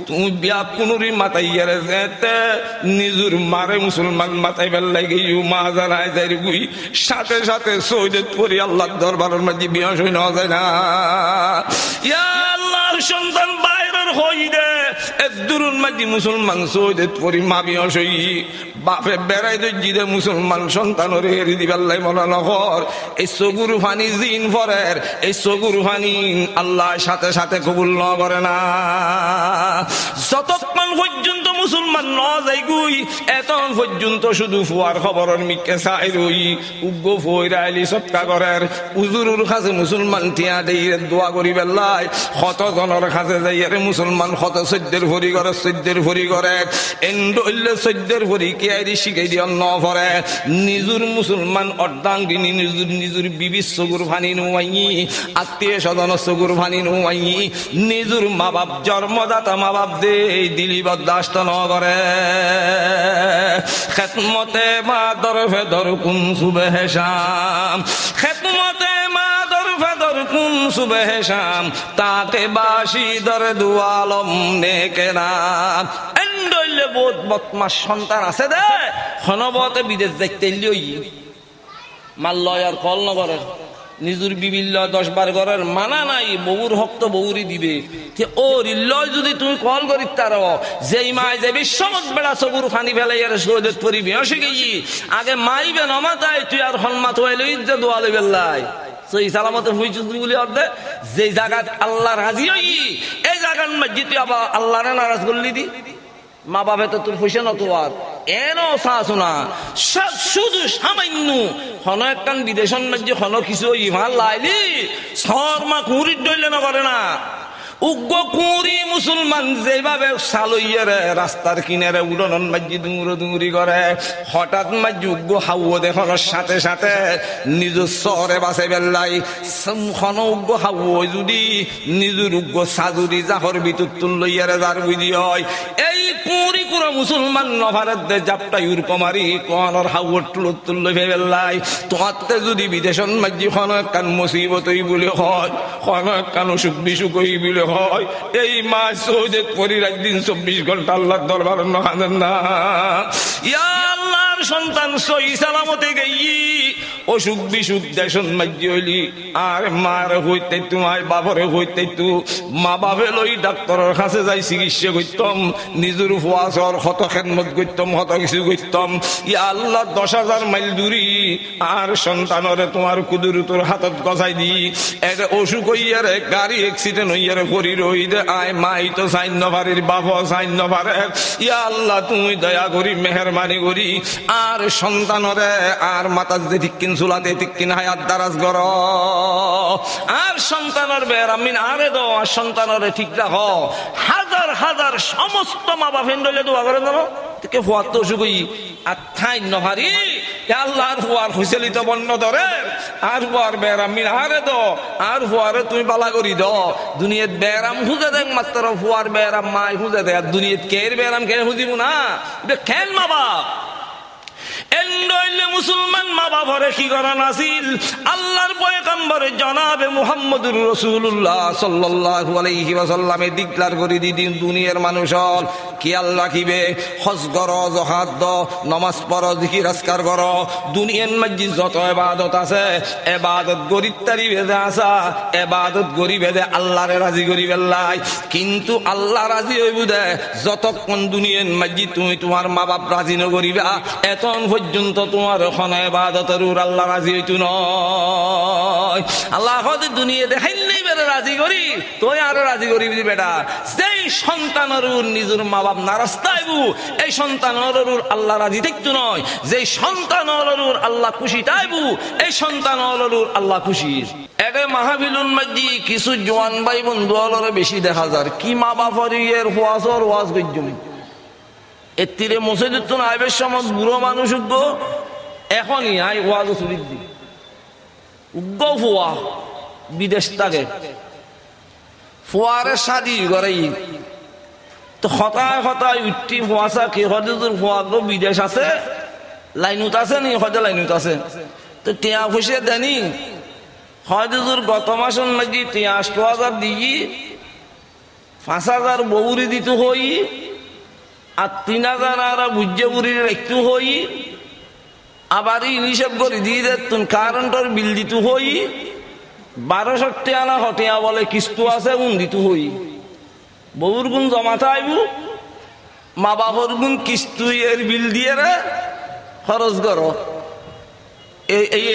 তুমি বিয়া কোনরি মাথায় ইয়ারে যেতে নিজুর মারে মুসলমান মাথায় বেল্লাই গিয়ে মা জানায় যাই গুই সাথে সাথে সৈয়দ পরি আল্লাহর দরবারের মাঝে বিয়া হই না যায় না। ইয়া আল্লাহর সন্তান বাইরের হই রে দুরুন মাঝে মুসলমান সৈয়দ পরি মা বিয়া হই বাপে বেড়াই দে মুসলমান সন্তানের হেরি দিবাল্লাই মনে নহর এই সগুর ফানি জিন ফরের এই সগুর ফানি আল্লাহ সাথে সাথে কবুল ন করে না। যতক্ষণ পর্যন্ত মুসলমান ন যাই গুই এতক্ষণ পর্যন্ত শুধু ফুয়ার খবরের মিকে চাই রই উগ্র ফইরা আইলি সৎকা করের উজুরুর কাছে মুসলমান টিয়া দেই দোয়া করি বেল্লাই কত জনের কাছে যাই আরে মুসলমান কত সৈদ্যের ভরি করে সৈদ্যের ভরি করে এন্ড হইলে সৈদ্যের ভরি কে আইরি শিখাই দিও ন পরে নিজুর মুসলমান অর্ধাঙ্গিনী নিজুর নিজুর বিবি সগুর ফানি নুয়াই আত্মীয় স্বজন সগুর ফানি নুয়াই নিজুর মা বাপ জন্মদাতা মা বাপ দে দিলি বরদাস্ত ন করে খেদমতে মা দরফে দর কুন সুবহ শাম খেদমতে মা দরফে দর কুন সুবহ শাম তাকে বাসি দর দুয়ালম নেকেরা এন্ডইলে বহুত বদমাস সন্তান আছে দে খনবতে বিদেশ দেখতে লই মাল্লয় আর কল নগরের নিজুর বিবিল্ল 10-12 ঘরের মানা নাই বউর হক তো বউরই দিবে ও রিল্লয় যদি তুমি কল করি তার যেই মাই যাবি সমত বেড়া সবুর ফানি ফেলাই আর সৈয়দ পরিবি হসে গেছি আগে মাইবে নমাতাই তুই আর হলমাত হইলে ইজ্জত দোয়ালে বেল্লাই সেই সালামতে হইছিস বলে অর্ধে যে জায়গাত আল্লাহ রাজি হই এই জায়গার মধ্যে তুই আবার আল্লাহরে নারাজ করলি দি মা বাবা তো তোর পয়সা নত আর এনো শাসনা শুধু সামান্য হন একখান বিদেশের মধ্যে হন কিছু ইমান লাইলি শর্মা কুড়ির দইলে না করে না উগ্র কুঁড়ি মুসলমান যেভাবে সালইয়ারে রাস্তার কিনারে উড়নন মাঝি দুঙুরো দুঙুরি করে হঠাৎ মাঝি উগ্র হাওয়া দেখানোর সাথে সাথে নিজের শহরে বাসে বেল্লাই খন উগ্র হাওয়া যদি নিজের উগ্র সাজুরি জাহর ভিতর তুলইয়ারে যার বুঝি হয় এই কুঁড়ি কুড়ো মুসলমান নভারের দে জাপটা ইউরকমারি কনর হাওয়ার তুলত তুললে বেল্লাই তোমাতে যদি বিদেশন মাঝি খন একখান মুসিবতই বলে হয় খন একখান অসুখ বিসুখ বলে হয় এই মা সৌদে পরিরাজ দিন 24 ঘন্টা আল্লাহর দরবার নখান না ইয়া আল্লাহর সন্তান সই সালামতে গেই অসুখ বিসুখ দেশন মাঝি হইলি আর মার হইতে তোমার বাপরে হইতে তু মা বাপে লই ডাক্তারের কাছে যাই চিকিৎসা করতাম নিজের ফুয়াশর কত খেদমত করতাম কত কিছু করতাম ইয়া আল্লাহ 10,000 মাইল দূরি আর সন্তানরে তোমার কুদুরুতর হাতত গজাই দি এক অসুখ হইয়ারে গাড়ি অ্যাক্সিডেন্ট হইয়ারে পরি রই দে আয় মাই তো সাইন নভারির বাপ সাইন নভারে ইয়া আল্লাহ তুমি দয়া করি মেহরবানি করি আর সন্তানরে আর মাতা যে ঠিক কিন চুলাতে ঠিক কিন হায়াত দারাজ কর আর সন্তানের বেরামিন আরে দো আর সন্তানরে ঠিক রাখ হাজার হাজার সমস্ত মা বাপ হেন্ডলে দোয়া করে দেবো কে ফুয়ার তো অসুখই আর ঠাই নভারি আল্লাহর ফুয়ার হুইসেলিত বন্য ধরে আর ফুয়ার বেরামিন আরে দো আর ফুয়ারে তুমি বালা করি দ দুনিয়াত বেরাম খুঁজে দেখ মাত্র ফুয়ার বেরাম মাই খুঁজে দেয় আর দুনিয়াত কের বেরাম কে খুঁজিব না খেল মা বাপ এন্ডইলে মুসলমান মা বাপরে কি করান আসিল আল্লাহর পয়গম্বর জনাবে মুহাম্মদুর রাসূলুল্লাহ সাল্লাল্লাহু আলাইহি ওয়াসাল্লামে ডিক্লার করে দিদিন দুনিয়ার মানুষ হল কি আল্লাহ রাখিবে হজ করো যাকাত দাও নামাজ পড়ো জিকির আজকার করো দুনিয়ার মধ্যে যত ইবাদত আছে ইবাদত গরিবতারি ভেদে আসা ইবাদত গরিবেদে আল্লাহরে রাজি করি বেল্লাই কিন্তু আল্লাহ রাজি হইব দে যতক্ষণ দুনিয়ার মধ্যে তুমি তোমার মা বাপ রাজি ন করিবা এতক্ষণ পর্যন্ত তোমার ওখানে ইবাদতের আল্লাহ রাজি হইতো নয় আল্লাহ হতে দুনিয়া দেখাইলেই বেড়ে রাজি করি তুই আরো রাজি করিবি বেটা যেই সন্তানের নিজের মা বাপ নারাজ তাইবু এই সন্তানের আল্লাহ রাজি থাকতো নয় যেই সন্তানের আল্লাহ খুশি তাইবু এই সন্তানের আল্লাহ খুশি এতে মাহফিলুল মধ্যে কিছু জওয়ান ভাই বন্ধু হলরে বেশি দেখা যায় কি মা বাপের এর ওয়াজর ওয়াজ গজ্জম এতিরে মসজিদ তো আইবের সময় বুড়ো মানুষ উগ্র এখনই আই ওয়াজ চুরির দি উগ্র ফুয়া বিদেশ থাকে ফুয়ারে শাদি করাই তো হতায় হতায় উঠি ফুয়াশা কি হজুর ফুয়া তো বিদেশ আছে লাইনত আছে নি হজে লাইনত আছে তো টিয়া ফুসে দেনি হয় হজুর গত মাসের নাকি 83,000 দিয়ে 5,000 বউরি দিতে হই, আর 3,000 আর বুঝে বুড়ি রাখতে হই, আবার হিসাব করে দিয়ে দিতুন কারেন্টের বিল দিতে হই, 1200 টাকা না হটিয়া বলে কিস্তু আছে উন দিতে হই। বউর গুণ জমাতে আইব, মা বাবার গুণ কিস্তু এর বিল দিয়ে রে খরচ করো। এই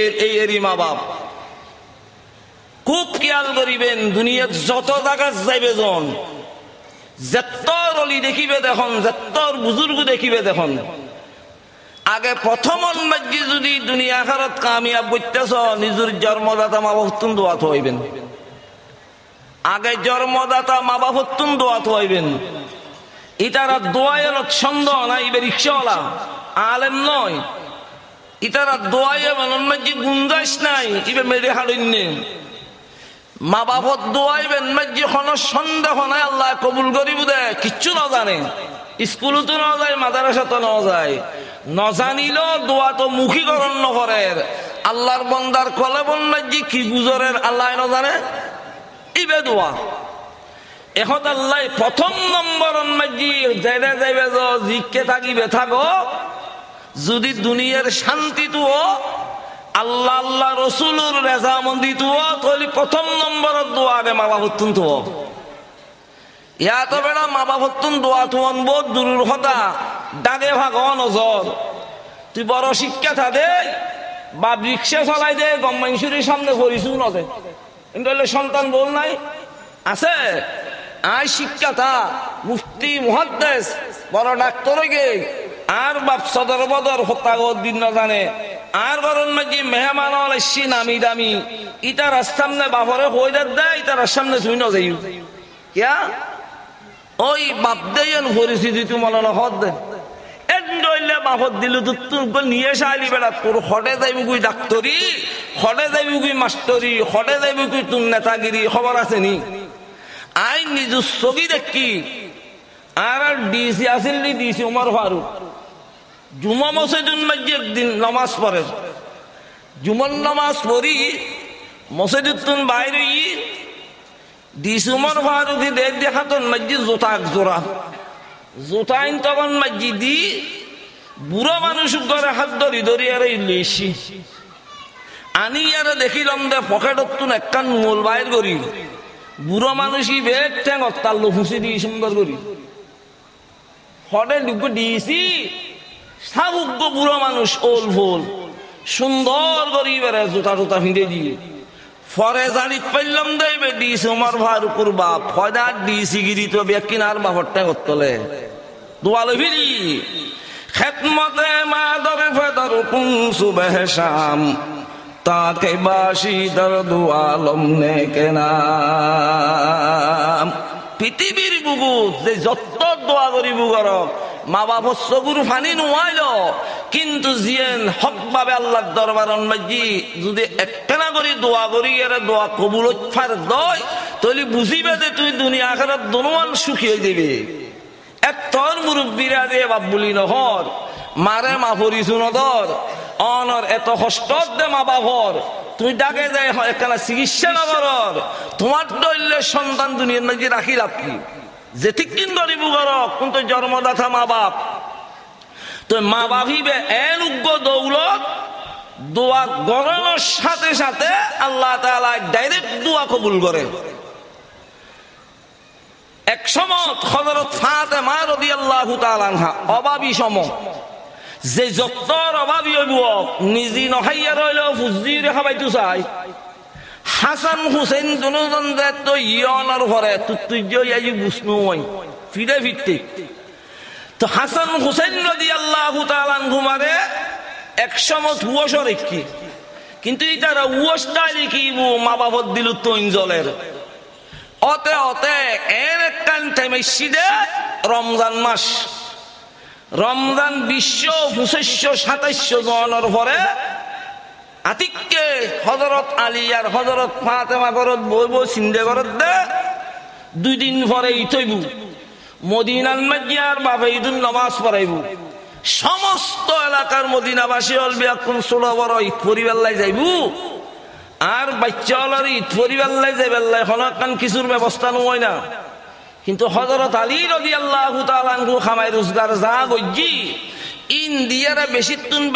এরই মা বাপ খুব খেয়াল করিবেন। দুনিয়ার যত জায়গা যাইবে জন, যেতর অলি দেখিবে দেখুন, যেতর বুজুর্গ দেখিবে দেখুন, আগে প্রথম অন্মাজি যদি দুনিয়া আখিরাত কামিয়াব করতেছ নিজের জন্মদাতা মা বাপতুন দোয়াত হইবেন। আগে জন্মদাতা মা বাপতুন দোয়াত হইবেন। ইতারা দোয়ায়ের ছন্দ না, ইবে রিক্সাওয়ালা আলেম নয়। ইতারা দোয়ায়ে অন্মাজি গুঞ্জাইশ নাই, ইবে মেরে হাড়িনে মা বাপত দোয়াইবেন মাঝি কোনো সন্দেহ নাই আল্লাহ কবুল করিব দে। কিচ্ছু না জানে, স্কুলতো না যায়, মাদ্রাসাতো না যায়, নজানিলেও দোয়া তো মুখীকরণ নকরে। আল্লাহর বন্দার কলে বন মাঝি কি গুজরের আল্লাহ না জানে, ইবে দোয়া। এখন আল্লাহ প্রথম নম্বর মাঝি যাইবে যাইবে জিকে থাকিবে থাকো, যদি দুনিয়ার শান্তি তো আল্লাহ আল্লাহ রসুলের রেজামন্দি তো তাহলে প্রথম নম্বর দোয়া আগে মা বাপতুন তো ইয়াত বেড়া মা বাপতুন দোয়া তো আনবো দূরের কথা ডাগে ভাগ নজর। তুই বড় শিক্ষা থাকে বাপ রিক্সা চলাই দে, গম্মাইশুরির সামনে করিছু নজে, কিন্তু সন্তান বল নাই আছে। আই শিক্ষা থা মুফতি মুহাদ্দিস বড় ডাক্তার গে আর বাপ সদর বদর হত্যাগত দিন না জানে, আর গরম মাঝি মেহমান আসছি নামি দামি, ইটার সামনে বাপরে হয়ে দেয়, ইটার সামনে তুই না যাই কিয়া ওই বাপ দেন পরিস্থিতি তুই মনে না হত দে এলে বাপত দিল তোর নিয়ে চাইলি বেড়া, তোর হটে যাইবি কুই ডাক্তরি, হটে যাইবি কুই মাস্টরি, হটে যাইবি কুই তোর নেতাগিরি, খবর আছে নি? আই নিজের ছবি দেখি আর ডিসি আসিল নি, ডিসি উমর ফারুক জুমা মসজিদুল মসজিদ একদিন নামাজ পড়ে, জুমার নামাজ পড়ি মসজিদুল বাইরে ডিসি উমর ফারুক দেখাতন মসজিদ জোতা এক জোড়া জোতা আইন তখন মসজিদ দি বুড়ো মানুষ ঘরে হাত ধরি ধরি আর ইলিশি আনি আর দেখিলাম দে পকেটত একখান মোল বাইর করি, বুড়ো মানুষই বেগ ঠ্যাং তাল্লু ফুসি দিয়ে সুন্দর করি হটে ঢুকবো দিয়েছি। সাবুগ্য বুড়ো মানুষ ওল ফোল সুন্দর করি বেড়ে জোতা টোতা ফিঁড়ে দিয়ে ফরে জানি পাইলাম দেবে দিয়েছে উমর ফারুকুর বাপ ফয়দার দিয়েছি গিরি তো বেকিনার বাপরটা করতলে দোয়ালো ফিরি খেতমতে মা দর ফেদর কুম সুবহ শাম তাকে বাসি দর দুয়ালম নে কেনাম। পৃথিবীর বুকু যে যত দোয়া করি বুকর মা বাবা চকুর ফানি নোয়াইল, কিন্তু জিয়েন হক ভাবে আল্লাহর দরবার মাঝি যদি একখানা করে দোয়া করি এর দোয়া কবুল ফার দয় তাহলে বুঝিবে যে তুই দুনিয়া আখিরাত দোনোয়ান সুখী হয়ে দিবে। এক তোর মুরব্বীরা দিয়ে বাপ বলি নহর মারে মা পরিছু নদর অনর এত কষ্ট দে মা বাপর তুই ডাকে যায় একখানা চিকিৎসা নগরর তোমার দৈল্য সন্তান দুনিয়ার মাঝে রাখি লাভ কি? যে ঠিক কিন গরিব গরক কিন্তু জন্মদাতা মা বাপ তো মা বাপ হিবে এন উগ্র দৌলত দোয়া গড়ানোর সাথে সাথে আল্লাহ তাআলা ডাইরেক্ট দোয়া কবুল করে। এক সময় হযরত ফাতেমা রাদিয়াল্লাহু তাআলা আনহা অভাবী সময় যে যতর অভাবী হইব নিজে নহাইয়া রইল ফুজির খাবাইতে চাই হাসান হুসেন দুজন তো ইয়নার ঘরে তুই বুঝনু ফিরে ফিরতে তো হাসান হুসেন রাদিয়াল্লাহু তাআলা আনহু মারে একসময় উয়স রেখি, কিন্তু ইতারা উয়সটা লিখিব মা বাপত দিল তৈঞ্জলের অতে অতে এর একখান টাইমে সিদে রমজান মাস রমজান 2,527 জনের পরে আতিককে হযরত আলী আর হযরত ফাতেমা ঘরত বইব সিন্ধে ঘরত দে 2 দিন পরে ইতইব মদিনার মধ্যে আর বাবা ঈদুল নামাজ পড়াইব। সমস্ত এলাকার মদিনাবাসী হল বিয়াকুন ছোট বড় ঈদ পরিবেলাই যাইব আর বাচ্চা হলার ঈদ পরিবেলাই যাইবেলাই হনকান কিছুর ব্যবস্থা নয় না, কিন্তু হযরত আলী রাদিয়াল্লাহু তাআলা আনহু খামাই রোজগার যা গজ্জি ইন্ডিয়ার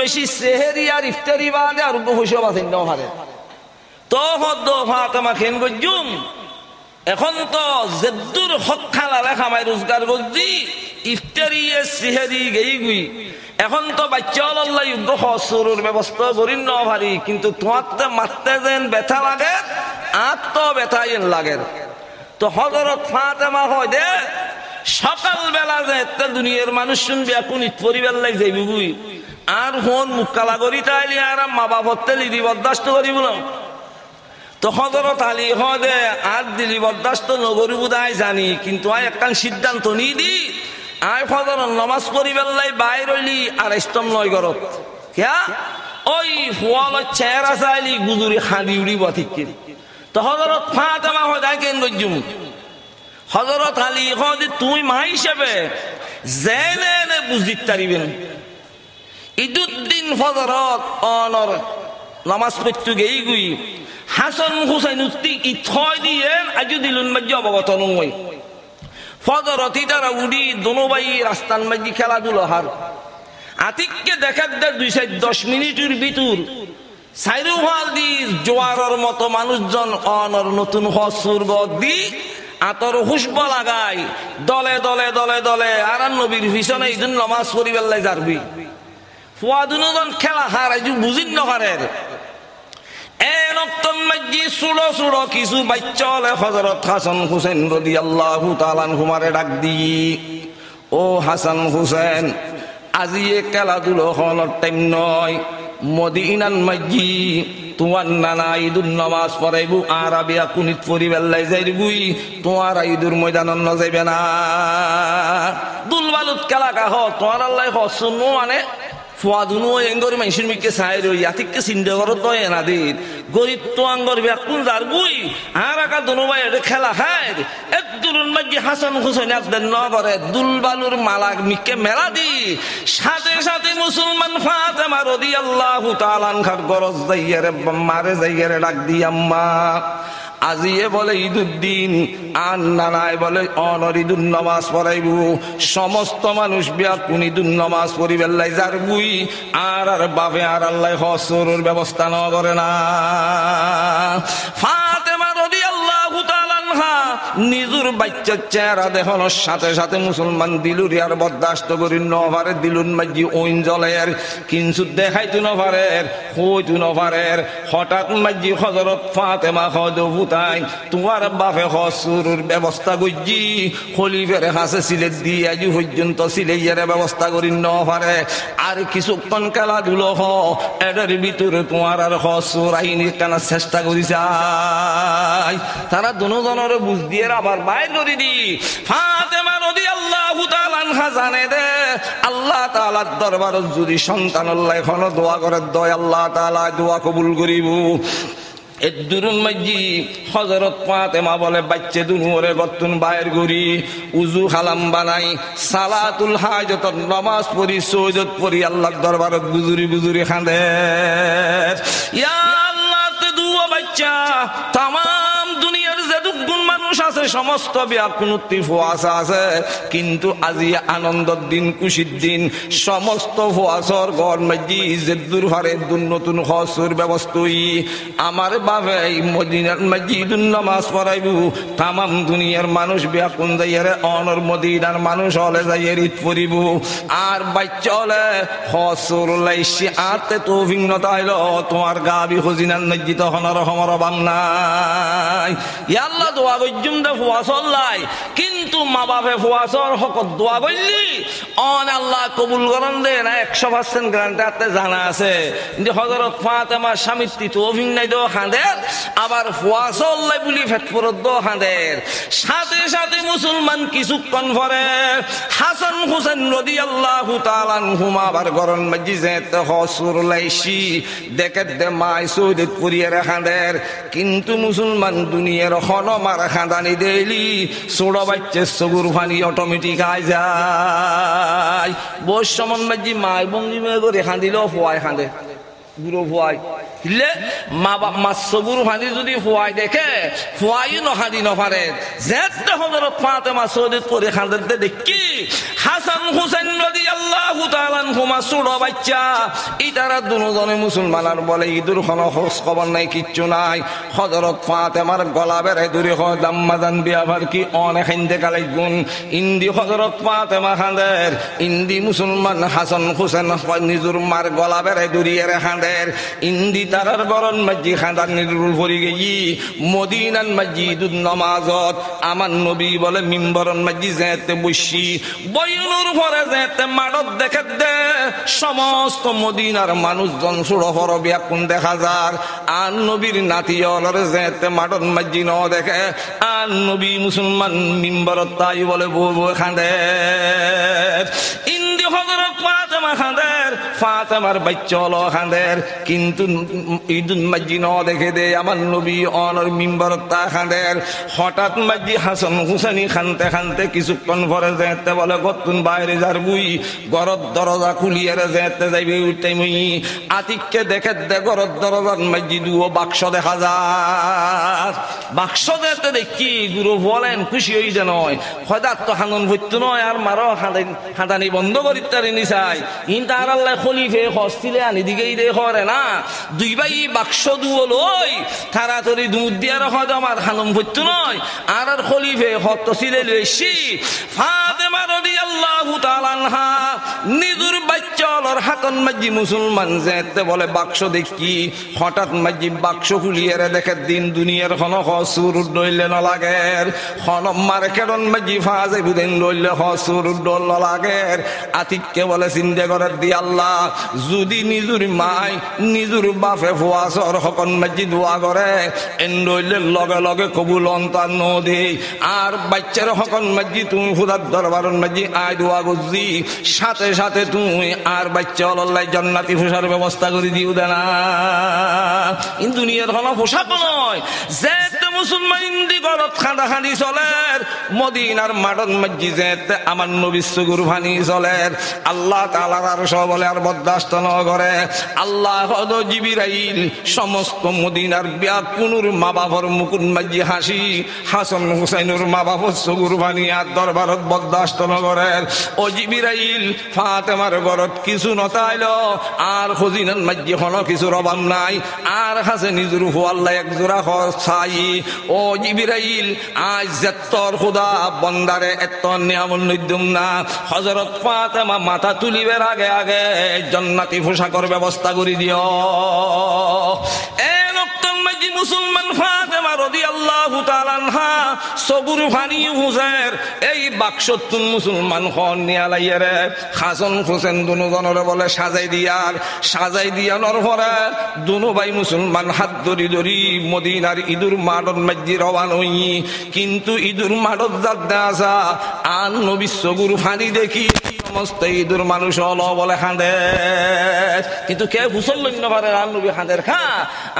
বেশি সেহেরি আর ইফতারি বাদে আর বসে আছেন না হারে তো হদ ফাতেমা খেন গজ্জুম এখন তো জেদ্দুর হক খালালে খামাই রোজগার গজ্জি ইফতারি সেহেরি গেই গুই এখন তো বাচ্চা আল্লাহ যুদ্ধ হসুরুর ব্যবস্থা করি ন ভারি কিন্তু তোমার মারতে যেন ব্যথা লাগে আর তো ব্যথা এন লাগে তো হযরত ফাতেমা হয় দে সকাল বেলা যে দুনিয়ার মানুষ শুনবে এখন পরিবার লাগ যাইবি বুই আর হন মুক্কালা করি তাইলি আর মা বাবার তেলি বরদাস্ত করিব না তো হযরত আলী হদে আর দিলি বরদাস্ত নগরী বুধাই জানি কিন্তু আয় একটা সিদ্ধান্ত নি দি আয় ফজর নামাজ পড়িবার লাই বাইর হইলি আর ইস্তম নয় গরত কিয়া ওই ফুয়াল চেহারা চাইলি গুজুরি খাদি উড়িব ঠিক তো হযরত ফাতেমা হয় তাই কেন গজ্জুম হযরত আলী হদে তুই মা হিসেবে জেনে বুঝিত পারিবেন ঈদুদ্দিন ফজরত অনর নামাজ পড়তে গেই গুই হাসান হুসাইন উত্তি ইথয় দিয়ে আজ দিলুন মাঝে অবগত নয় ফজরতি তারা উড়ি দোনো ভাই রাস্তার মাঝে খেলাধুলো হার আতিককে দেখার 2-10 মিনিটের ভিতর সাইরু হাল দি জোয়ারের মতো মানুষজন অনর নতুন হসুর দি আতর হুসব লাগাই দলে দলে দলে দলে আর নবীর পিছনে এই জন্য নামাজ পড়িবার লাই যারবি ফুয়া দুজন খেলা হার আজ বুঝিন নহারের কিছু বাচ্চা হযরত হাসান হুসেন রাদিয়াল্লাহু তাআলা আনহুমারে ডাক দি ও হাসান হুসেন আজি এ খেলাধুলো হওয়ার টাইম নয় মদিনার মাঝি তোমার নানা ঈদুর নামাজ পড়াইবু আর আবিয়া কুনিত পরিবার লাই যাইবুই তোমার ঈদুর ময়দান ন যাইবে না দুলবালুত খেলা কাহ তোমার আল্লাহ হসুনো মানে ফুয়াদুনো এঙ্গর মানুষের মিকে চাই রই আতিককে চিন্তা করত নয় এনাদিন গরিব তো আঙ্গর ব্যাকুল যার বুই আর একা দুনো ভাই এটা খেলা খায় এক দুলুন মাঝি হাসান হুসেন একদিন ন করে দুলবালুর মালা মিকে মেলা দি সাথে সাথে মুসলমান ফাতেমা রাদিয়াল্লাহু তাআলা আনহার গরজ যাইয়ারে মারে যাইয়ারে ডাক দি আম্মা আজিয়ে বলে ঈদুদ্দিন আর নানায় বলে অনর ঈদুর নামাজ পড়াইবু সমস্ত মানুষ বিয়া কোন ঈদুর নামাজ পড়িবার লাই যার বুই আর আর বাপে আর আল্লাহ হসুরের ব্যবস্থা ন করে না ফাতেমা রাদিয়াল্লাহু তাআলা আনহা নিজুর বাচ্চার চেহারা দেখানোর সাথে সাথে মুসলমান দিলুরি আর বরদাস্ত করি নভারে দিলুন মাঝি ওইন জলের কিন্তু দেখাইতু নভারের হইতু নভারের হঠাৎ মাঝি হযরত ফাতেমা হদবু তাই তোমার বাপে হসুরের ব্যবস্থা করছি খলিফের হাসে সিলেট দিয়ে আজ পর্যন্ত সিলেইয়ার ব্যবস্থা করি নভারে আর কিছুক্ষণ খেলাধুলো হ এটার ভিতরে তোমার আর হসুর আইনি কেন চেষ্টা করি চাই তারা দুজনের বুঝ দিয়ে আবার বাইর করে দি ফাতেমা রাদিয়াল্লাহু তাআলা আনহা জানে দে আল্লাহ তাআলার দরবারে যদি সন্তান আল্লাহ এখনো দোয়া করে দয় আল্লাহ তাআলা দোয়া কবুল করিব এদুরুন মাঝি হযরত ফাতেমা বলে বাচ্চা দুনুরে গতুন বাইর গরি উজু হালাম বানাই সালাতুল হাজত নামাজ পড়ি সুজুদ পড়ি আল্লাহর দরবারে গুজুরি গুজুরি খান্দে ইয়া আল্লাহ তে দুয়া বাচ্চা तमाम দুনিয়ার যতগুণ মানুষ আছে সমস্ত ব্যাকুলতি ফুয়াসা আছে কিন্তু আজি আনন্দের দিন খুশির দিন সমস্ত ফুয়াসর ঘর মাঝি জেদ্দুর হারে নতুন হসুর ব্যবস্থাই আমার বাবা এই মদিনার মসজিদুন নামাজ পড়াইবু तमाम দুনিয়ার মানুষ ব্যাকুল যাইরে অনর মদিনার মানুষ হলে যাইরে ঈদ পড়িব আর বাচ্চা হলে হসুর লাইছি আতে তৌফিক নতা হইলো তোমার গাবি খজিনার মসজিদ হনর হমর বাংনাই ইয়া আল্লাহ দোয়া গজ্জুম দে ফুয়াসর লাই কিন্তু মা বাপে ফুয়াসর হক দোয়া কইলি অন আল্লাহ কবুল করেন দে না 100% গ্যারান্টি আতে জানা আছে যে হযরত ফাতেমা স্বামীত্তি তৌফিক নাই দো হাঁদের আবার ফুয়াসর লাই বলি ফেতপুরত দো হাঁদের সাথে সাথে মুসলমান কিছুক্ষণ পরে হাসান হুসেন রাদিয়াল্লাহু তাআলা আনহুমা আবার গরন মসজিদে হসুর লাইছি দেখে দে মাই সৌদিত পুরিয়ে হাঁদের কিন্তু মুসলমান দুনিয়ার হনো মারা খাঁদানি দেলি ছোট বাচ্চা সগুর ফানি অটোমেটিক আই যায় বস সমান মাঝি মাই বঙ্গি মেয়ে করে খাঁদিল ফোয়াই খাঁদে বুড়ো ফোয়াই হিলে মা বাপ মাসগুর হানি যদি ফুয়াই দেখে ফুয়াই নহাদি নপারে যেতে হযরত ফাতেমা সৌদিত করে খানতে দেখি হাসান হুসাইন রাদিয়াল্লাহু তাআলা আনহুমা ছোট বাচ্চা ইতারা দুজনে মুসলমানার বলে ইদুর কোনো খোঁজ খবর নাই কিচ্ছু নাই হযরত ফাতেমার গলা বেড়ে দূরে হয় দাম্মাদান বিয়াবার কি অনেক হিন্দে কালাই গুণ ইন্দি হযরত ফাতেমা খানের ইন্দি মুসলমান হাসান হুসেন নিজুর মার গলা বেড়ে দূরিয়ে খানের ইন্দি তারার গরন মসজিদ খান্দার নিরুল ভরি গেই মদিনান মসজিদুন নামাজত আমার নবী বলে মিম্বরন মসজিদ যেতে বসি বয়নুর পরে যেতে মাডত দেখে দে সমস্ত মদিনার মানুষজন সুড় ফর ব্যাকুন দেখা যার আর নবীর নাতি অলর যেতে মাডত মসজিদ ন দেখে আর নবী মুসলমান মিম্বরত তাই বলে বউ খান্দে ইন্দি হযরত ফাতেমা খান্দের ফাতেমার বাচ্চা হলো খান্দের কিন্তু ঈদুল মসজিদ ন দেখে দে আমার নবী অনর মিম্বরত তা খান্দের হঠাৎ মসজিদ হাসান হুসেনি খানতে খানতে কিছুক্ষণ পরে যেতে বলে গতুন বাইরে যার বুই গরত দরজা খুলিয়ে যেতে যাইবে উঠতেই মুই আতিককে দেখে দে গরত দরজার মসজিদ ও বাক্স দেখা যায় বাক্স দেখতে দেখি গুরু বলেন খুশি হই যে নয় হঠাৎ তো হানন ভর্তি নয় আর মারো হাঁটানি বন্ধ করিতে নিচাই ইন তার আল্লাহ খলিফে হস্তিলে আনি দিকেই রে হরে না দুই ভাই বাক্স দুও লই তাড়াতাড়ি দুধ দিয়ে হয়তো আমার হানন ভর্তি নয় আর আর খলিফে হত ছিলে লইছি ফাতেমা রাদিয়াল্লাহু তাআলা আনহা নিজুর বাচ্চার হাতন মাঝি মুসলমান যেতে বলে বাক্স দেখি হঠাৎ মাঝি বাক্স খুলিয়ে দেখে দিন দুনিয়ার খন হসুর ডইলে ন লাগে খন মার্কেটন মাঝি ফাজে বুদিন লইলে হসুর ডল লাগে আতিককে বলে চিন্তা করে দি আল্লাহ যদি নিজুর মাই নিজুর বাপে ফুয়াসর হকন মাঝি দোয়া করে এন লইলে লগে লগে কবুল অন্তার নদী আর বাচ্চার হকন মাঝি তুমি খুদার দরবারন মাঝি আয় দোয়া গুজি সাথে সাথে তুমি আর বাচ্চা আল্লাহ জান্নাতি পোশার ব্যবস্থা করে দিও দেনা ইন দুনিয়ার কোনো পোশাক নয় যেতে মুসলমান ইন্দি গরত খাঁদা খাঁদি চলের মদিনার মাডন মসজিদ যেতে আমার নবীর সুগুর ভানি চলের আল্লাহ তাআলার আরশ বলে আর বরদাস্ত ন করে আল্লাহ হদ জিবরাইল সমস্ত মদিনার ব্যাকুনুর মা বাবার মুকুট মাঝি হাসি হাসান হুসাইনুর মা বাবার সুগুর ভানি আর দরবারত বরদাস্ত ন করে ও জিবরাইল ফাতেমার গরত কিছু নতাইল আর খজিনান মাঝি হন কিছুর অভাব নাই আর হাসে নিজুর হু আল্লাহ এক জোড়া ছাই ও জিবরাইল আজ যেতর খুদা বন্দারে এত নিয়ামত নইদুম না হযরত ফাতেমা মাথা তুলিবের আগে আগে জান্নাতি পোশাকের ব্যবস্থা করে দিও এ নক্তন মাঝি মুসলমান ফাতেমা রাদিয়াল্লাহু তাআলা আনহা সবুর ফানি হুজের এই বাক্সতুন মুসলমান খন নিয়ালাইয়া রে হাসান হোসেন দুজনের বলে সাজাই দিয়ানোর পরে দুনো ভাই মুসলমান হাত ধরি ধরি মদিনার ইদুর মাডন মসজিদ রওনা হই কিন্তু ইদুর মাডত যাতে আসা আর নবী সগুর ফানি দেখি সমস্ত ইদুর মানুষ হলো বলে খাঁদে কিন্তু কে হুসল লইন পারে আর নবী খাঁদের খা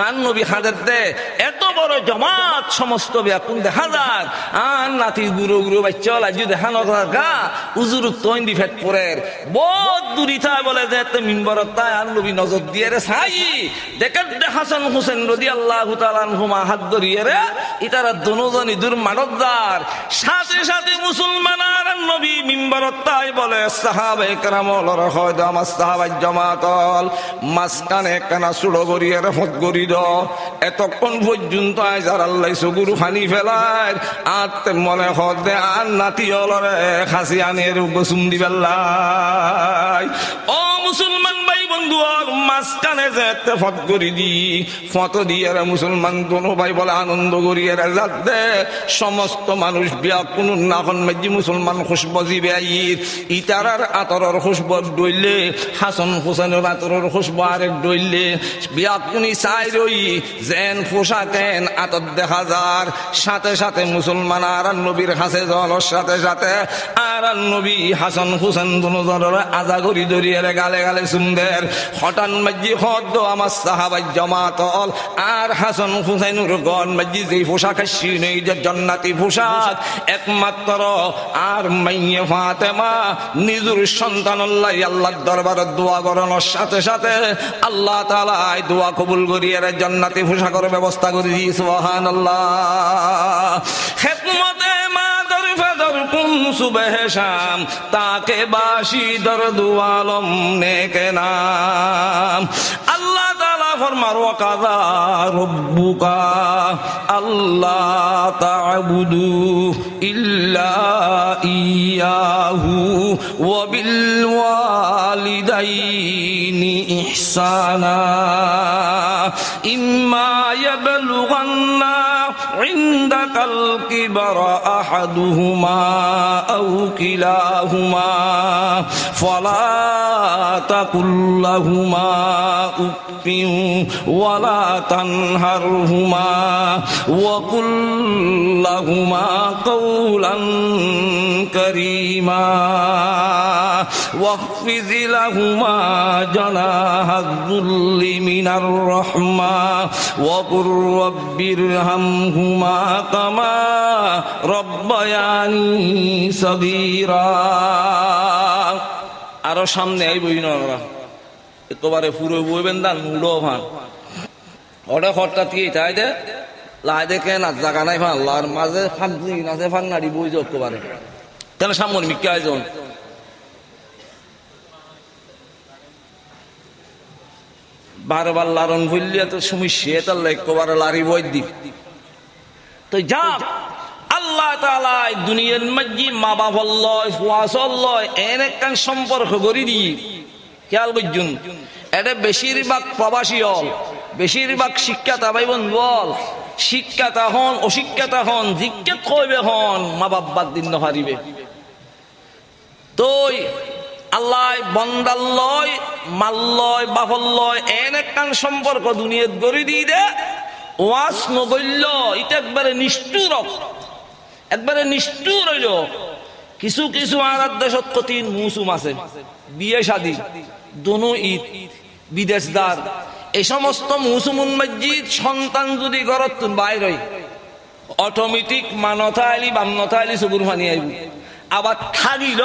আর নবী খাঁদের দে এত বড় জমাত সমস্ত ব্যাকুন দেখা যাক আর নাতি গুরু গুরু বাচ্চা লাজি দেখানো গা উজুর তৈন্দি ফেট পরের বহুত দূরি থাই বলে যে মিম্বরত তাই আর নবী নজর দিয়ে রে ছাই দেখে হাসান হোসেন রাদিয়াল্লাহু তাআলা আনহুমা হাত ধরিয়ে রে ইতারা দুজন ইদুর মানবদার সাথে সাথে মুসলমান আর নবী মিম্বরত তাই বলে সাহাবায়ে কেরাম লরা হয় আমার সাহাবাই জামাতল মাসকানে কানা সুড়ো গরিয়ে রে ফত গরি দ এতক্ষণ পর্যন্ত আজ আর আল্লাহ সগুর ফানি ফেলায় আর মনে হদে আর নাতি অলরে খাসি আনের গোসুম দিবেল্লাই ও মুসলমান ভাই বন্ধু মাঝখানে যেতে ফত করি দি ফটো দিয়ে মুসলমান দোনো ভাই বলে আনন্দ করিয়ে যাতে সমস্ত মানুষ বিয়া কোন নাখন মাঝি মুসলমান খুশব জিবে ইতারার আতরের খুশব ডইলে হাসান হোসেনের আতরের খুশব আরেক ডইলে বিয়া কোনি চাই রই যেন পোশাকেন আতর দেখা যার সাথে সাথে মুসলমান আর নবীর হাসে জলের সাথে সাথে আর নবী হাসান হোসেন দুজনের আজা করি ধরিয়ে গালে গেলে সুন্দর হঠাৎ মজ্জি হদ আমার সাহাবাই জমাতল আর হাসান হুসাইনুর গন মজ্জি যে পোশাক নেই যে জান্নাতি পোশাক একমাত্র আর মাইয়ে ফাতেমা নিজের সন্তান আল্লাহর দরবারে দোয়া করানোর সাথে সাথে আল্লাহ তাআলা এই দোয়া কবুল করিয়ে জান্নাতি পোশাকের ব্যবস্থা করে দিয়েছে সুবহানাল্লাহ খিদমতে মা দরফেদর কুন সুবহ শাম তাকে বাসি দরদ আলম নেকে নাম আল্লাহ তাআলা ফরমার ওয়া কাযা রব্বুকা আল্লাহ তা'বুদু ইল্লা ইয়াহু ওয়া বিল ওয়ালিদাইনি ইহসানা ইম্মা ইয়াবলুগান্না ইনদাকাল কিবরা আহাদুহুমা আও কিলাহুমা ফালা তাকুল লাহুমা উফিন ওয়ালা তানহারহুমা ওয়া কুল লাহুমা কাওলান কারীমা واخفض لهما جناح الذل من الرحمة وقل رب ارحمهما كما ربياني صغيرا আরো সামনে আইব ইনরা একেবারে পুরো বইবেন দান মুড়ো ভান ওটা হঠাৎ কি তাই দে লাই দেখে না জায়গা নাই ভান আল্লাহর মাঝে ফাঁকি নাচে ফান নাড়ি বই যত পারে কেন সামনে মিকে আয়োজন বারবার লারণ ভুলিয়া তো সমস্যা তার একবারে লারি বই দি তো যা আল্লাহ তাআলা দুনিয়ার মধ্যে মা বাবা লয় ফুয়াসল লয় এন একখান সম্পর্ক গড়ি দি খেয়াল করছুন এটা বেশিরভাগ প্রবাসী হল বেশিরভাগ শিক্ষাতা ভাই বন্ধু বল শিক্ষাতা হন অশিক্ষাতা হন জিজ্ঞেস কইবে হন মা বাবার দিন হারিবে তো আল্লাহ বন্দার লয় মাল্লয় বাফল্লয় এন একখান সম্পর্ক দুনিয়াত গড়ি দিয়ে দে ওয়াস নগল্য এটা একবারে নিষ্ঠুর হইল কিছু কিছু আরাধ্য দেশত কঠিন মৌসুম আছে বিয়ে শাদী দোনো ঈদ বিদেশদার এই সমস্ত মৌসুমুন মসজিদ সন্তান যদি ঘরত বাইর হয় অটোমেটিক মানতা আলি বামনতা আলি চকুর ফানি আইব আবার থাকিল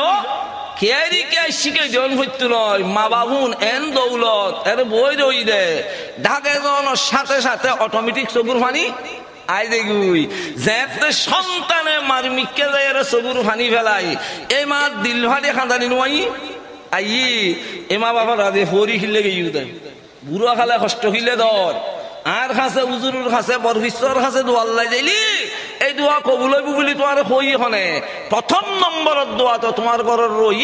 খেয়ারি কে শিখে জন হইতে নয় মা বাবুন এন দৌলত এর বই রই দে ঢাকে জনের সাথে সাথে অটোমেটিক চকুর ফানি আই দেখুই যে সন্তানে মার মিকে যায় এর চকুর ফানি ফেলাই এই মার দিল ফানি খাঁদানি নয় আই এ মা বাবা রাজে ফরি খিলে গিয়ে দেয় বুড়া খালে কষ্ট খিলে ধর আর খাসে উজুরুর খাসে বরফিশ্বর খাসে দোয়াল্লাই যাইলি এই দোয়া কবুল হইব বলি তোমার কই হনে প্রথম নম্বরের দোয়া তো তোমার ঘরের রই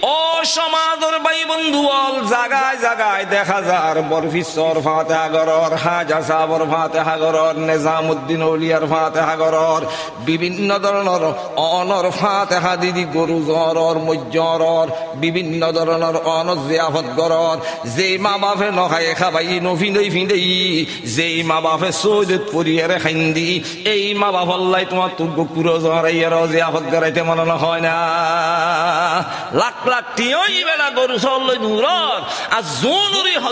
ও সমাজের ভাই বন্ধু বল জায়গায় জায়গায় দেখা যার বরফিশ্বর ফাতেহা গরর হাজা সাবর ফাতেহা গরর নিজামউদ্দিন ওলিয়ার ফাতেহা গরর বিভিন্ন ধরনের অনর ফাতেহা দিদি গরু জরর মজ্জরর বিভিন্ন ধরনের অনর জিয়াফত গরর যে মা বাপে নখায় খাবাই নফিন্দই ফিন্দেই যেই মা বাপে সৈয়দ পরিয়ারে খাইন্দি এই মা বাপ আল্লাহ তোমার তুগ্গ পুরো জরাইয়ার জিয়াফত করাইতে মনে হয় না লাখ লাখ টিয়ই বেলা গরু চল দূরর আর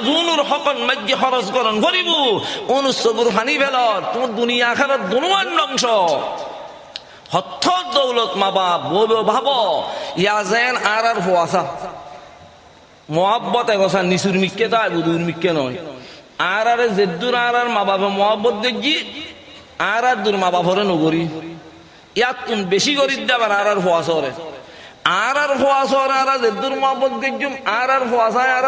জুনুর হকন মাজ্জি খরচ করন করিব অনুসবুর হানি বেলর তোমার দুনিয়া আখিরাত দুনুয়ার অংশ হত্থ দৌলত মা বাপ বউ ভাব ইয়া যেন আর হওয়াসা মোহাব্বত এগোসা নিচুর মিক্কে তাই বুদুর মিক্কে নয় আর জেদ্দুর আর মা বাবা মোহাব্বত দেখি আর দূর মা বাপরে নগরী ইয়াত বেশি করি দেবার আর ফোয়াশরে আর ফোয়াশর আর জেদ্দুর মোহাব্বত দেখুম আর ফোয়াশায় আর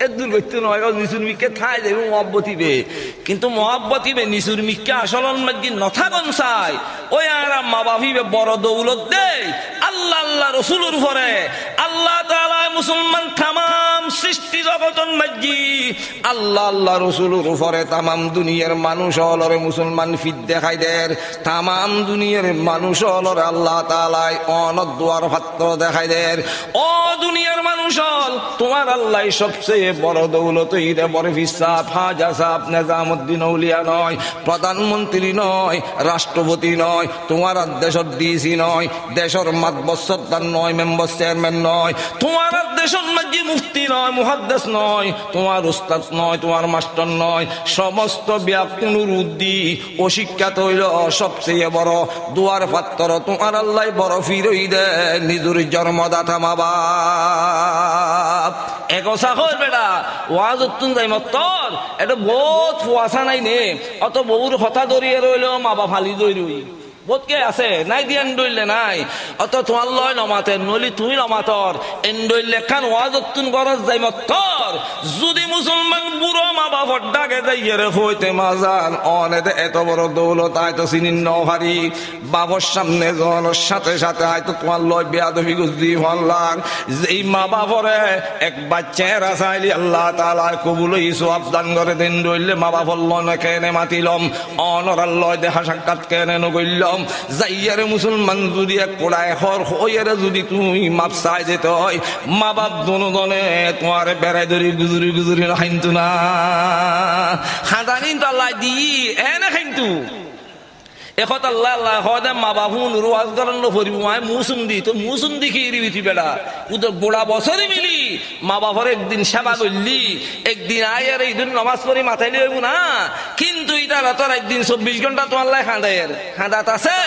এদুর করতে নয় নিচুর মিক্কে থাই যাবে মোহাব্বতিবে কিন্তু মোহাব্বতিবে নিচুর মিক্কে আসলন মাঝি নথাগন চাই ওই আর মা বাপিবে বড় দৌলত দেই আল্লাহ আল্লাহ রসুলুর পরে আল্লাহ তাআলা মুসলমান তামাম সৃষ্টি জগতন মাঝি আল্লাহ আল্লাহ রসুলের উপরে তামাম দুনিয়ার মানুষ হলরে মুসলমান ফিদ দেখাই দের, তামাম দুনিয়ার মানুষ হলরে আল্লাহ তাআলাই অনদ্বার পাত্র দেখাই দের। ও দুনিয়ার মানুষ হল, তোমার আল্লাহ সবচেয়ে বড় দৌলত ইদে বড় ফিসাব হাজা সাহ নিজামুদ্দিন আউলিয়া নয়, প্রধানমন্ত্রী নয়, রাষ্ট্রপতি নয়, তোমার দেশের ডিসি নয়, দেশের মাতবসরদার নয়, মেম্বার চেয়ারম্যান নয়, তোমার দেশের মাঝে মুফতি নয়, মুহাদ্দিস নয়, তোমার উস্তাদ নয়, তোমার মাস্টার নয়, সমস্ত ব্যাকুনুর উদ্দি অশিক্ষাত হইল সবচেয়ে বড় দুয়ার পাত্র তোমার আল্লাহ বড় ফিরই দে নিজুর জন্মদাতা মা বাপ। একসা হয় বেটা ওয়াজ উত্তুন যাই মত্তর এটা বহুত ফুয়াশা নাই নে, অত বউর হতা ধরিয়ে রইল মা বাপ ফালি দই রই বোধকে আছে নাই দিয়ে এন্ডইলে নাই, অত তোমার লয় নমাতের নলি তুই নমাতর এন্ডইলে খান ওয়াজতুন গরজ যাই মত্তর। যদি মুসলমান বুড়ো মা বাপর ডাকে যাইয়ে রে হইতে মাজান অনেতে এত বড় দৌলত আয়তো চিনিন নহারি বাবর সামনে জনের সাথে সাথে হয়তো তোমার লয় বেয়াদবি গুজি হল্লার যেই মা বাপরে এক বাচ্চারা চাইলি আল্লাহ তাআলা কবুল ইসু আবদান করে দেন রইলে মা বাপর লয় কেনে মাতিলম অনরাল লয় দেখা সাক্ষাৎ কেনে নগইল যাইয়ারে মুসলমান যদি এক পোড়ায় হর হইয়ারে যদি তুই মাপ চাই যেতে হয় মা বাপ দনে তোমার বেড়াই ধরি গুজুরি গুজুরি খাইন্তু না খাদানিন তো আল্লাহ দি এনে খাইন্তু এখন আল্লাহ আল্লাহ হয় মা বাপুন রোয়াজ করেন ফরিব মুসুম দি তো মুসুম দি খেয়ে দিবি তুই বেড়া উদর গোড়া বছরই মিলি মা বাবার একদিন সেবা করলি একদিন আয়ের এই দিন নমাজ পড়ি মাথায় লইব না, কিন্তু এটা তোর একদিন 24 ঘন্টা তো আল্লাহ খাঁদের খাঁদাত আছে।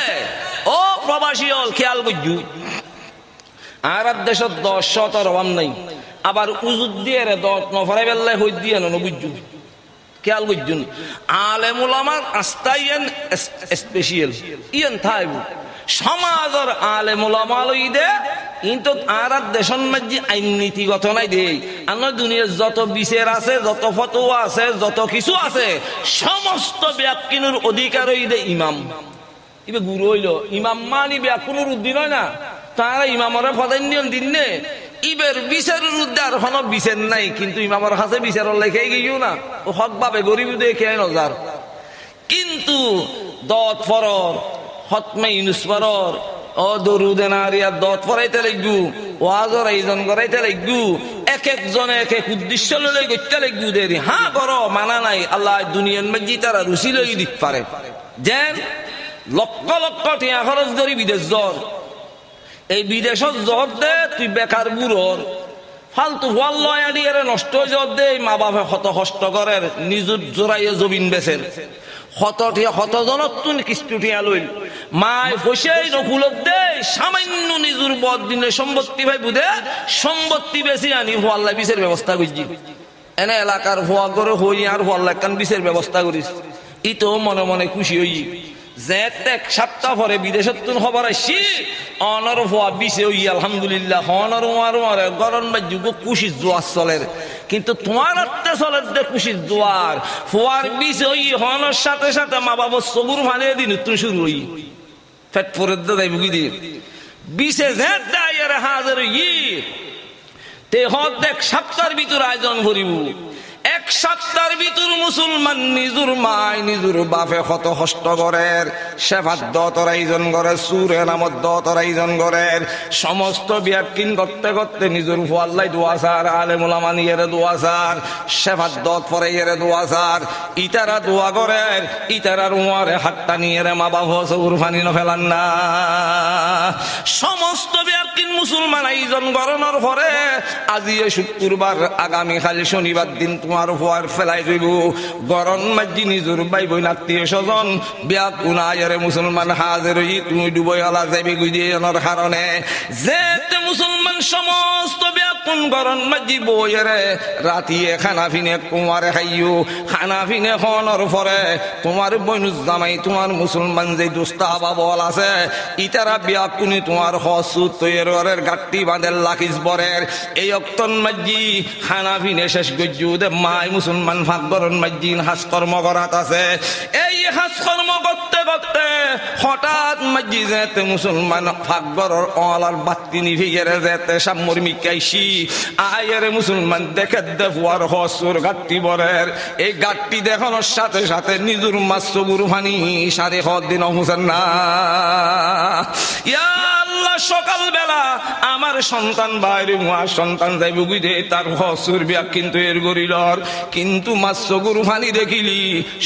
ও প্রবাসী হল খেয়াল বুঝু আর দেশত 10 অভাব নাই, আবার উজুদ দিয়ে 10 নফরাই বেল্লাই হই দিয়ে ন বুঝু খেয়াল বুঝুন আলেম উলামার আস্তাইয়েন স্পেশাল ইয়েন থাইব সমাজের আলেম উলামা লই দে কিন্তু আর দেশন মাঝে আইন নীতিগত নাই দে আমরা দুনিয়ার যত বিচার আছে যত ফতোয়া আছে যত কিছু আছে সমস্ত ব্যাকিনুর অধিকার হই দে ইমাম ইবে গুরু হইল ইমাম মানি ব্যাকুনুর উদ্দিন হয় না তারা ইমামরে ফদাইন দিন নে ইবের বিচারের উদ্ধার হন বিচার নাই, কিন্তু ইমামর কাছে বিচারের লেখে গিয়েও না ও হক ভাবে গরিব দেখে নজার, কিন্তু দত ফরর হতমে ইনুস ফরর ও দরুদে নারিয়া দত ফরাইতে লাগবু ওয়াজর আয়োজন করাইতে লাগবু এক একজনে এক এক উদ্দেশ্য ললে গইতে লাগবু দেরি হ্যাঁ করো মানা নাই আল্লাহ দুনিয়ার মধ্যে তারা রুচি লই দিতে পারে যেন লক্ষ লক্ষ টিয়া খরচ করি বিদেশ জ্বর এই বিদেশত জব দে তুই বেকার বুড়োর ফালতু ফল লয় আডিয়ারে নষ্ট হয়ে যাব দে মা বাপে শত কষ্ট করে নিজুর জোড়াইয়ে জবিন বেচের শতজনত তুই কিস্তুটিয়া লইল মায় পয়সাই নকুলত দে সামান্য নিজুর বদ দিনে সম্পত্তি ভাই বুধে সম্পত্তি বেশি আনি ফোয়াল্লা বিচের ব্যবস্থা করছি এনে এলাকার ফোয়া করে হই আর ফোয়াল্লা কান বিচের ব্যবস্থা করিস ই তো মনে মনে খুশি হই যে এক সপ্তাহ পরে বিদেশত তুন খবর আসছি অনর ফোয়া বিছে ওই আলহামদুলিল্লাহ হনর ওয়ার গরম বা যুগ খুশি জোয়ার চলের, কিন্তু তোমার আত্মে চলের দে খুশি জোয়ার ফোয়ার বিছে ওই হনর সাথে সাথে মা বাবা সবুর ভালে দিন তুই শুরু হই ফেট পরে দাই বুকি দিয়ে বিছে যে দায়ের হাজার ই তে হদ দেখ সপ্তাহের ভিতর আয়োজন করিব এক সপ্তাহের ভিতর মুসলমান নিজুর মায় নিজুর বাপে কত কষ্ট করে সেফাত দতর আয়োজন করে সুরে নামত দতর আয়োজন করে সমস্ত ব্যাকিন করতে করতে নিজুর ফুয়াল্লাই দোয়াসার আলেম উলামা নিয়ে দোয়াসার সেফাত দত পরে ইয়ে দোয়াসার ইতারা দোয়া করে ইতারার উয়ারে হাতটা নিয়ে মা বাবা সবুর ফানি ন ফেলান না সমস্ত ব্যাকিন মুসলমান আয়োজন করানোর পরে আজি শুক্রবার আগামী কাল শনিবার দিন তোমার ফুয়ার ফেলাই দিব গরম মাঝি নিজুর ভাই বোন আত্মীয় স্বজন বিয়া কুনায়ের মুসলমান হাজির তুমি ডুবই আলা যাবি গুজিয়ানোর কারণে যে মুসলমান সমস্ত ব্যাকুন গরম মাঝি বইয়ের রাতিয়ে খানা ফিনে কুমারে খাইও খানা ফিনে খানোর পরে তোমার বইনুজ জামাই তোমার মুসলমান যে দুস্তা বাবল আছে ইতারা ব্যাকুনি তোমার হসুত তৈরের গাট্টি বাঁধের লাখিস বরের এই অক্তন মাঝি খানা ফিনে শেষ গজ্জু দে মাই মুসলমান ভাগরণ মাঝিন হাস কর্ম করাত আছে এই হাস কর্ম করতে করতে হঠাৎ মাঝি যেতে মুসলমান ভাগর অলার বাত্তি নিভি গেরে যেতে সামর মিকাইছি আয়ের মুসলমান দেখে দেওয়ার হসুর গাট্টি বরের এই গাট্টি দেখানোর সাথে সাথে নিজুর মাস বুরহানি সারে দিন হোসেন না ইয়া আল্লাহ সকালবেলা আমার সন্তান বাইরে সন্তান যাইব বুঝে তার হসুর বিয়া কিন্তু এর গরিলর কিন্তু মাস বুরহানি দেখিলি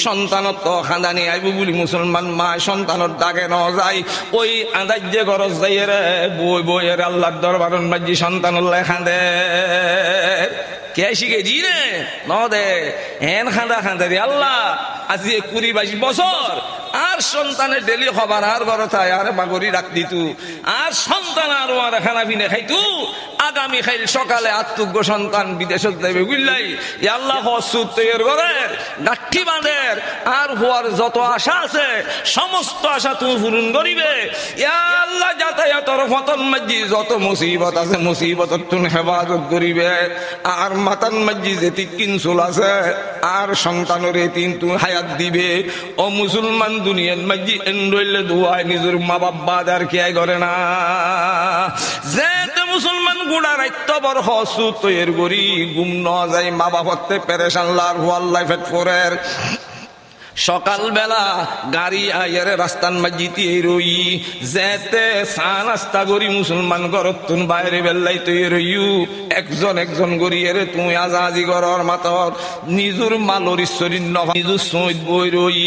সন্তানত তো খাঁদানি আইব বলি মুসলমান মা সন্তানত ডাকে ন যায় ওই আদার যে গরজ যাই রে বই বইয়ের আল্লাহর দরবারন বাজি সন্তান খাঁদে কে শিখে জি রে ন দে হেন খাঁদা খাঁদে রে আল্লাহ আজি 20-22 বছর আর সন্তানের ডেলি খবর আর বড় তাই আর বাগরি রাখ দিত আর সন্তান আর আর খানা পিনে খাইতু আগামী খাইল সকালে আত্মজ্ঞ সন্তান বিদেশত যাইবে বুঝলাই আল্লাহ হসুদ তৈর করেন গাঠি বাঁধের আর হওয়ার যত আশা আছে সমস্ত আশা তুমি পূরণ করিবে আল্লাহ যাতায়াতর ফতন মাঝি যত মুসিবত আছে মুসিবতর তুমি হেফাজত করিবে আর মাতান মাঝি যেটি কিনসুল আছে আর সন্তানের তিন তুমি হায়াত দিবে ও মুসলমান দুনিয়ার মাঝি এন্ডইলে দুয়ায় নিজের মা বাবা আর কে করে না যে মুসলমান গুড়া রাইত বড় হসুদ তৈর করি গুম ন যায় মা বাপতে পেরেশান লার হুয়াল লাইফেট ফোরের সকালবেলা গাড়ি আয়ের রাস্তান মাঝিতে রই যেতে চা নাস্তা করি মুসলমান ঘরতুন বাইরে বেল্লাই তুই রইউ একজন একজন গড়িয়ে রে তুমি আজাজি ঘর মাতর নিজুর মালর ঈশ্বরী নিজুর সৈদ বই রই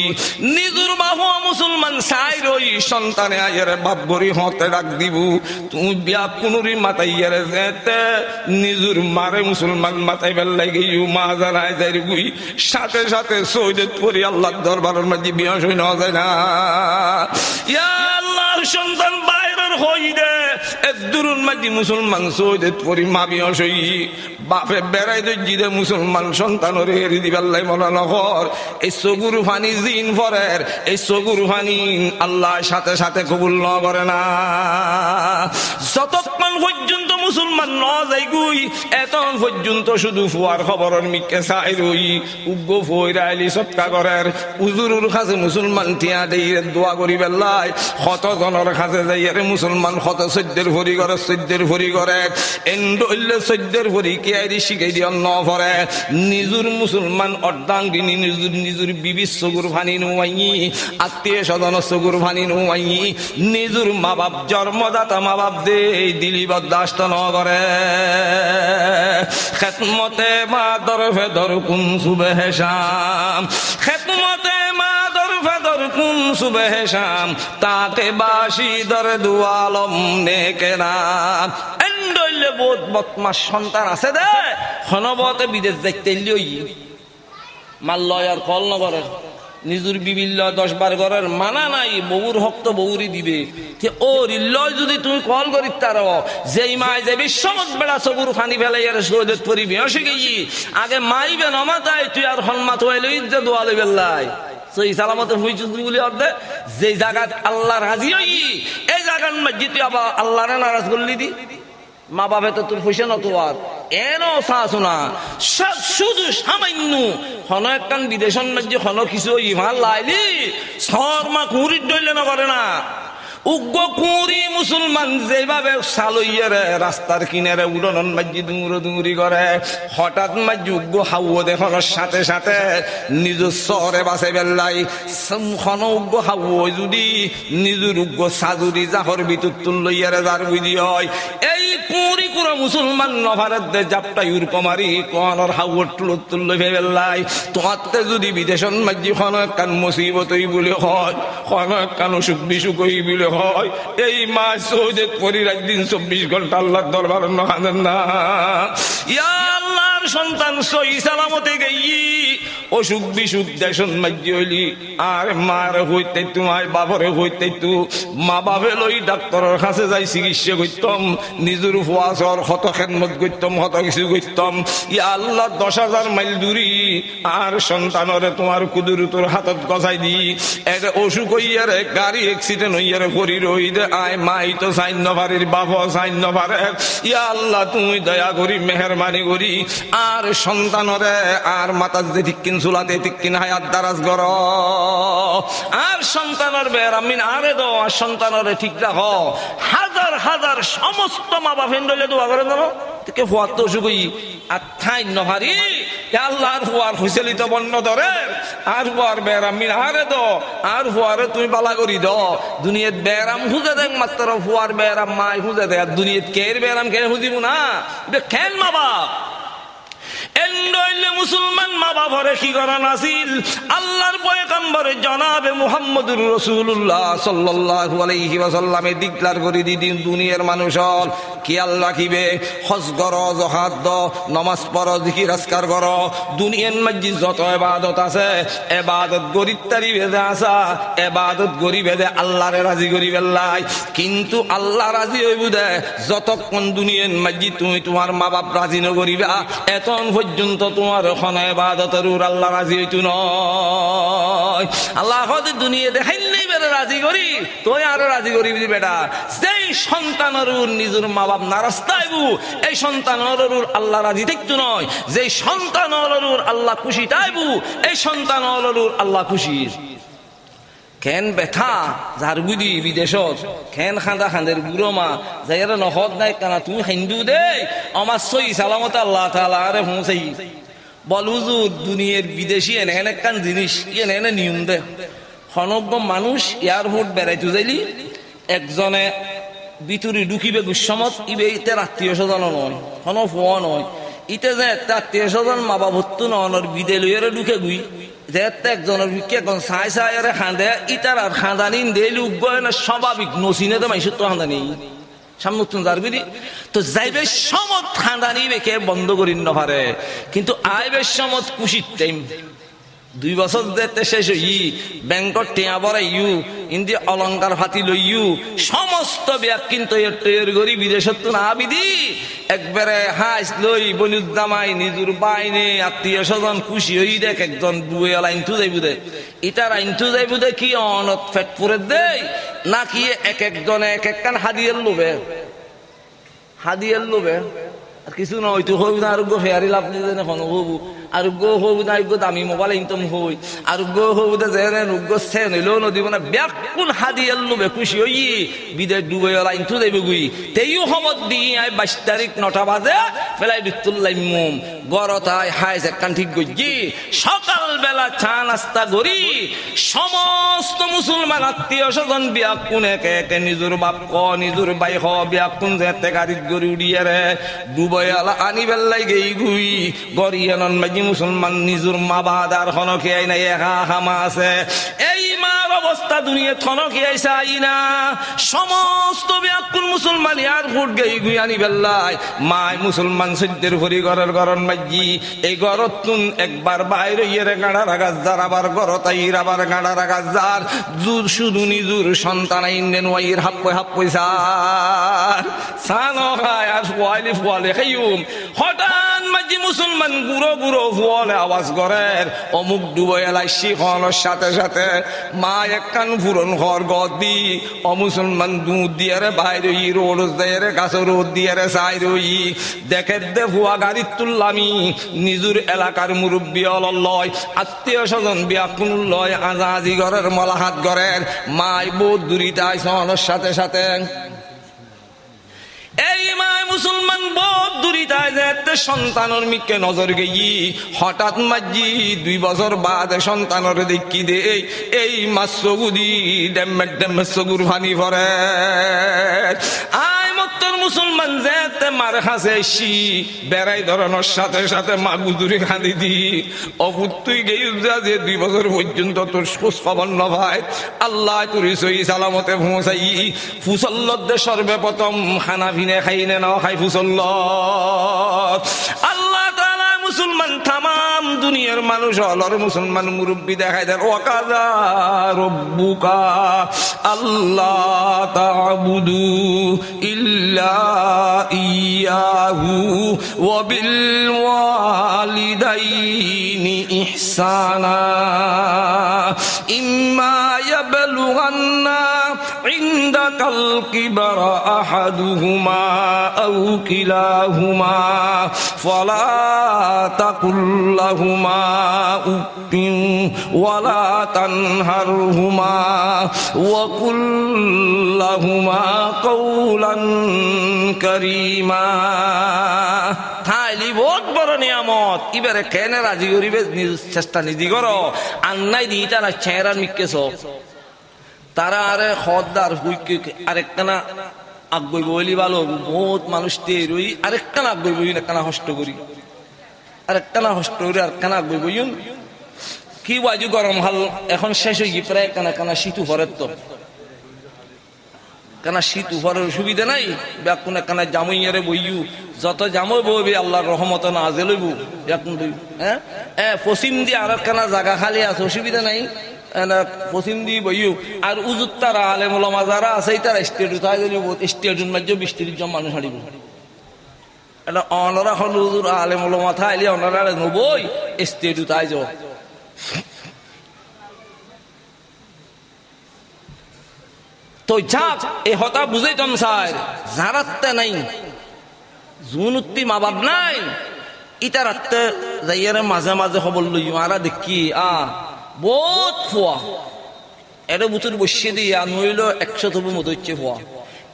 নিজুর বাহু মুসলমান চাই রই সন্তানে আয়ের বাপ গড়ি হতে ডাক দিব তুমি বিয়া পুনরি মাতাইয়ারে যেতে নিজুর মারে মুসলমান মাতাই বেল্লাই গিয়েও মা জানায় যাই গুই সাথে সাথে সৈদের পরি আল্লাহ দরবারের মধ্যে বিয়া হই না যায় না ইয়া আল্লাহর সন্তান বাইরের হই দে দুরুন মাঝি মুসলমান সৈয়দ পরি মা বিয়া হই বাপে বেড়াই দে মুসলমান সন্তানের হেরি দিবাল্লাই মনে নহর এই সগুর ফানি জিন ফরের এই সগুর ফানি আল্লাহ সাথে সাথে কবুল ন করে না যতক্ষণ পর্যন্ত মুসলমান ন যাই গুই এতক্ষণ পর্যন্ত শুধু ফুয়ার খবরের মিকে চাই রই উগ্র ফইরা আইলি সৎকা করের উজুরুর কাছে মুসলমান টিয়া দেই দোয়া করি বেল্লাই কত জনের কাছে যাই রে মুসলমান কত সৈদ্যের ভরি করে সৈদ্যের ভরি করে এন্ডইলে সৈদ্যের ভরি কে আইরি শিখাই দিও ন ভরে নিজুর মুসলমান অর্ধাঙ্গিনী নিজুর নিজুর বিবি সগুর ভানি নুয়াই আত্মীয় স্বজন সগুর ভানি নুয়াই নিজুর মা বাপ জন্মদাতা মা বাপ দে দিলি বরদাস্ত ন করে খেদমতে মা দরফে দর কুন সুবহ শাম খেদমতে মা দরফে দর কুন সুবহ শাম তাকে বাসি দর দুয়ালম নেকেরা এন্ডইলে বহুত বদমাস সন্তান আছে দে খনবতে বিদেশ দেখতে লই মাল্লয় আর কল নগরের নিজুর বিবিল্ল 10-12 ঘরের মানা নাই বউর হক তো বউরই দিবে ও রিল্লয় যদি তুমি কল করি তার যেই মায় যে বিশ্বমত বেড়া সবুর ফানি ফেলাই আর সৈয়দ পরিবে আসে গিয়ে আগে মাইবে নমাতাই তুই আর হলমাত হইলে ইজ্জত দোয়া লই বেল্লাই সেই সালামতের হইছুস বলি অর্ধে যে জায়গা আল্লাহ রাজি হই এই জায়গার মধ্যে তুই আবার আল্লাহরে নারাজ করলি দি মা বাবা তো তোর পয়সা নত আর এনো শাসনা শুধু সামান্য হন একখান বিদেশন মাঝে হন কিছু ইমান লাইলি শর্মা কুড়ির ডইলে না করে না উগ্র কুঁড়ি মুসলমান যেভাবে সালইয়ের রাস্তার কিনারে উড়ন মাঝি দুমুরো দুমুরি করে হঠাৎ মাঝি উগ্র হাউও দেখানোর সাথে সাথে নিজের শহরে বাসে বেল্লাই খন উগ্র হাউও যদি নিজের উগ্র সাজুরি জাহর ভিতর তুলইয়ারে যার বুঝি হয় এই কুঁড়ি কুড়ো মুসলমান নভারের দে জাপটা ইউরকমারি কনর হাউর তুলো তুললে বেল্লাই তোমাতে যদি বিদেশন মাঝি খন কান মুসিবতই বলে হয় খন কান অসুখ বিসুখই বলে হয় এই মাস সৌজে পরিরাজ দিন 24 ঘন্টা আল্লাহর দরবার নখানেন না ইয়া আল্লাহর সন্তান সহি সালামতে গেই অসুখ বিসুখ দেশন মাঝি হইলি আর মার হইতে তোমার বাপরে হইতে তু মা বাপে লই ডাক্তারের কাছে যাই চিকিৎসা করতাম নিজের ফুয়াশর হত খেদমত করতাম হত কিছু করতাম ইয়া আল্লাহ 10,000 মাইল দূরি আর সন্তানরে তোমার কুদুরুতর হাতত গছাই দি এক অসুখ হইয়ারে গাড়ি অ্যাক্সিডেন্ট হইয়ারে করি রই দে আয় মাই তো সাইন নভারির বাপ সাইন নভারে ইয়া আল্লাহ তুমি দয়া করি মেহরবানি করি আর সন্তানরে আর মাতার যে ঠিকিন চুলাতে ঠিকিন হায়াত দারাজ কর আর সন্তানের বেরামিন আরে দো আর সন্তানরে ঠিক রাখ হাজার হাজার সমস্ত মা বাপ হেন্ডলে দোয়া করে জানো থেকে ফুয়ার তো সুগই আর ঠাই নহারি আল্লাহর ফুয়ার হুইসেলি তো বন্য ধরে আর ফুয়ার বেড়াম মিনারে দো আর ফুয়ারে তুমি বালা করি দ দুনিয়াত বেড়াম হুজে দেখ মাত্র ফুয়ার বেড়াম মাই হুজে দেখ দুনিয়াত কের বেড়াম কে হুজিব না কেন মা বাপ এন্ডইলে মুসলমান মা বাবারে কি করান আসিল আল্লাহর পয়গম্বরে জনাবে মুহাম্মদুর রাসূলুল্লাহ সাল্লাল্লাহু আলাইহি ওয়াসাল্লামে ডিক্লার করে দিদিন দুনিয়ার মানুষ হল কি আল্লাহ কিবে হজ করো যাকাত দাও নামাজ পড়ো জিকির আজকার করো দুনিয়ার মধ্যে যত ইবাদত আছে ইবাদত গরিবতারি বেদে আসা ইবাদত গরিবেদে আল্লাহরে রাজি করিবে লাই কিন্তু আল্লাহ রাজি হইব দে যতক্ষণ দুনিয়ার মধ্যে তুমি তোমার মা বাপ রাজি ন করিবা এতন পর্যন্ত তোমার ওখানে ইবাদতের আল্লাহ রাজি হইতো নয় আল্লাহ হতে দুনিয়া দেখাইল নাই বেরে রাজি করি তুই আরো রাজি করিবি বেটা যেই সন্তানের নিজের মা বাপ নারাজ তাইবু এই সন্তানের আল্লাহ রাজি থাকতো নয় যেই সন্তানের আল্লাহ খুশি তাইবু এই সন্তানের আল্লাহ খুশি কেন বেথা যার বুদি বিদেশত কেন খান্দা খান্দের বুড়ো মা যাইরা নহদ নাই কানা তুমি হিন্দু দে আমার সই সালামত আল্লাহ তাআলা আরে পৌঁছাই বল হুজুর দুনিয়ার বিদেশি এনে কান জিনিস এনে নিয়ম দে হনব্য মানুষ এয়ারপোর্ট বেড়াইতে যাইলি একজনে ভিতরে ঢুকিবে গুসমত ইবে ইতে আত্মীয় স্বজন নয় হন ফোয়া নয় ইতে যে আত্মীয় স্বজন মা বাবত্তু নর বিদে লইয়ারে ঢুকে গুই একজনের বিকে এখন চাই চাই আরে খাঁদে ইটার আর খাঁদানি দেলি উগ্গয় না স্বাভাবিক নসিনে তো মাইসুর তো খাঁদানি সামনে তুমি যারবি তো যাইবে সমত খাঁদানি বেকে বন্ধ করি নপারে কিন্তু আইবে সমত খুশির টাইম 2 বছর যেতে শেষ হই ব্যাংকর টিয়া বড়াই ইউ ইন্দি অলঙ্কার ফাতি লইয়ু সমস্ত ব্যাকিন তৈরি করি বিদেশত তো না বিধি একবারে হাইস লই বনুদ্দামাই নিজুর বাইনে আত্মীয় স্বজন খুশি হই দেখ একজন দুয়ে আইনটু যাইব দে ইটার আইনটু যাইব দে কি অনত ফেট পরে দেই নাকি এক একজনে এক একখান হাদিয়ের লোবে আর কিছু না হয়তো হই না আরোগ্য ফেয়ারি লাভ দিতে না কোনো হবু আরোগ্য হবু না আরোগ্য দামি মোবাইল ইনকাম হই আরোগ্য হবু যে রোগ্য সে নইলেও নদীব না ব্যাকুল হাদি এল্লুবে খুশি হই বিদেশ ডুবে লাইন তো যাইব গুই তেইও খবর দি আই 22 তারিখ 9টা বাজে ফেলাই বিতুল্লাই মুম গরতায় হাইজ একখান ঠিক গই সকাল বেলা চা নাস্তা করি সমস্ত মুসলমান আত্মীয় স্বজন ব্যাকুন একে একে নিজের বাপ ক নিজের ভাই হ ব্যাকুন যেতে গাড়িত গড়ি উড়িয়ে রে ডুবয়ালা আনি বেল্লাই গেই গুই গরিয়ানন মাঝি মুসলমান নিজুর মা বাদার খনকে আই নাই একা খামা আছে এই মার অবস্থা দুনিয়া খনকে আইসা আই না সমস্ত ব্যাকুল মুসলমান এয়ারপোর্ট গেই গুই আনি বেল্লাই মাই মুসলমান সৈদ্যের ভরি ঘরের গরন মাঝি এই গরত তুন একবার বাইরে ইয়েরে গাড়া রাগাস যার আবার গরতাইর আবার গাড়া রাগাস যার শুধু নিজুর সন্তান ইন্ডিয়ান ওয়াইর হাপ পয়সা সানো খায় আর ফুয়ালি ফুয়ালে খাইম হঠাৎ মাঝি মুসলমান গুঁড়ো গুঁড়ো ফুয়ালে আওয়াজ করেন অমুক ডুবে এলাইছি খনের সাথে সাথে মা একখান ফুরন ঘর গদি অমুসলমান দুধ দিয়ে রে বাইরে রোড দিয়ে রে গাছ রোদ দিয়ে রে সাই রই দেখে দে ফুয়া গাড়ি তুললামি নিজের এলাকার মুরব্বী অলয় আত্মীয় স্বজন ব্যাকুল লয় আজাজি ঘরের মলাহাত ঘরের মাই বোধ দূরিতায় সহনের সাথে সাথে এই মায় মুসলমান বহুত দূরিতায় যেতে সন্তানের মিকে নজর গেই হঠাৎ মাঝি 2 বছর বাদ সন্তানের দেখি দে এই মাসগুদি ডেমের সগুর ফানি ভরে আয় মত্তর মুসলমান যেতে মার খাসে বেড়াই ধরানোর সাথে সাথে মা গুদুরি খাঁদি দি অভূত তুই গেই যে 2 বছর পর্যন্ত তোর খোঁজ খবর ন ভাই আল্লাহ তুই সই সালামতে পৌঁছাই ফুসল্লদে সর্বপ্রথম খানা ভিনে খাইনে না খাই ফুসল্ল আল্লাহ তাআলা মুসলমান তামাম দুনিয়ার মানুষ হলর মুসলমান মুরব্বী দেখাই দেন ওয়াকাযা রব্বুকা আল্লাহ তা'বুদু ইল্লা ইয়াহু ওয়া বিল ওয়ালিদাইনি ইহসানা ইম্মা ইয়াবলুগান্না ইনদাকাল কিবরা আহাদুহুমা আও কিলাহুমা ফালা তাকুল লাহুমা উফিন ওয়ালা তানহারহুমা ওয়া কুল লাহুমা কওলান কারীমা নিয়ামত ইবারে কেনে রাজি করিবে চেষ্টা নিজি করো আন্নাই দি তারা চেহারা মিকেছ তারা আরে খদ্দার আরেকখানা আগ্গই বলি ভালো বহুত মানুষ তেরই আরেকখানা আগ্গই বই একখানা হষ্ট করি আরেকখানা হষ্ট করি আরেকখানা আগ্গই বইন কি বাজু গরম হাল এখন শেষ হয়ে গিয়ে প্রায় কানা কানা শীতু ভরের তো কেন শীত উপরের সুবিধা নাই ব্যাকুন একখানা জামুইয়ারে বইয়ু যত জামই বইবে আল্লাহর রহমত না আজে লইব ব্যাকুন বই হ্যাঁ পশ্চিম দিয়ে আর একখানা জায়গা খালি আছে অসুবিধা নাই পশ্চিম দিয়ে বইয়ু আর উজুত তারা আলেম ওলামা যারা আছে তারা স্টেট উঠাই দিল স্টেটের মাঝে 20-30 জন মানুষ হারিব এটা অনরা হল উজুর আলেম ওলামা থাইলে অনরা নবই স্টেট উঠাই যাও তো যাক এ হতা বুঝাইতাম স্যার যারাতে নাই জুনুত্তি মা বাপ নাই ইতারাতে যাইয়ারে মাঝে মাঝে খবর লই আরা দেখি বহুত ফোয়া এটা বুতুর বসে দিয়া নইল 100 তবু মতো হচ্ছে ফোয়া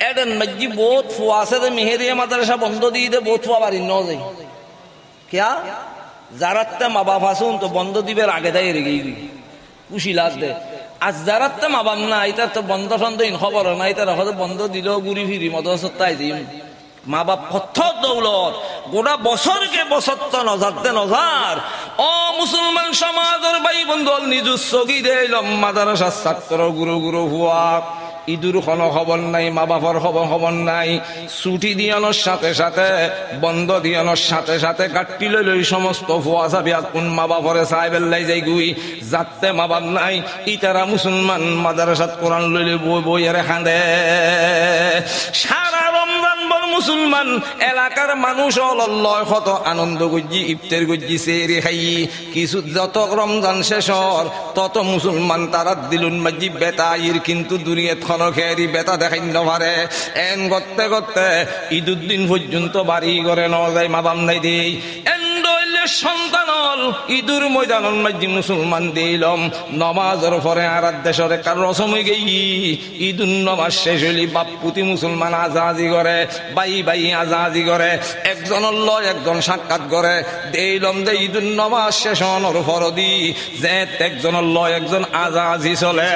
এডেন মাঝি বহুত ফোয়া আছে মেহেরিয়া মাদ্রাসা বন্ধ দিয়ে দে বহুত ফোয়া বাড়ি ন যাই কিয়া যারাতে মা বাপ আসুন তো বন্ধ দিবের আগে তাই রেগে খুশি লাগবে আজ যারাতে মা বাপ না এটা তো বন্ধ টন্ধ খবর না এটা হয়তো বন্ধ দিল ঘুরি ফিরি মদসত্তাই দিম মা বাপ পথর দৌলত গোটা বছরকে বছর তো নজারতে নজার ও মুসলমান সমাজের ভাই বন্ধু নিজস্ব গিরে মাদ্রাসার ছাত্র গুরু গুরু হুয়া ইদুর কোনো খবর নাই মা বাবার খবর নাই ছুটি দিয়ানোর সাথে সাথে বন্ধ দিয়ানোর সাথে সাথে কাটি লই সমস্ত ফুয়া যাবি কোন মা বাপরে চাই বেল্লাই যাই গুই যাতে মা বাপ নাই ইতারা মুসলমান মাদ্রাসাত কোরআন লইলে বই বইয়ের খাঁদে সারা রমজান বর মুসলমান এলাকার মানুষ লয় কত আনন্দ গজ্জি ইফতার গজ্জি সেরি খাই কিছু যত রমজান শেষর তত মুসলমান তারা দিলুন মাজি বেতাইর কিন্তু দুনিয়াত খেয়ারি বেতা দেখাই নপারে এন করতে করতে ঈদুর দিন পর্যন্ত বাড়ি করে ন যায় মা বাপ নাই দিই সন্তান ঈদুর ময়দান মাঝি মুসলমান দিলাম নমাজের পরে আর দেশের কার রসময় গেই ঈদুর নমাজ শেষ হইলি বাপ পুতি মুসলমান আজাজি করে বাই বাই আজাজি করে একজনের লয় একজন সাক্ষাৎ করে দিলাম দে ঈদুর নমাজ শেষ হওয়ার পর দি যে একজনের লয় একজন আজাজি চলে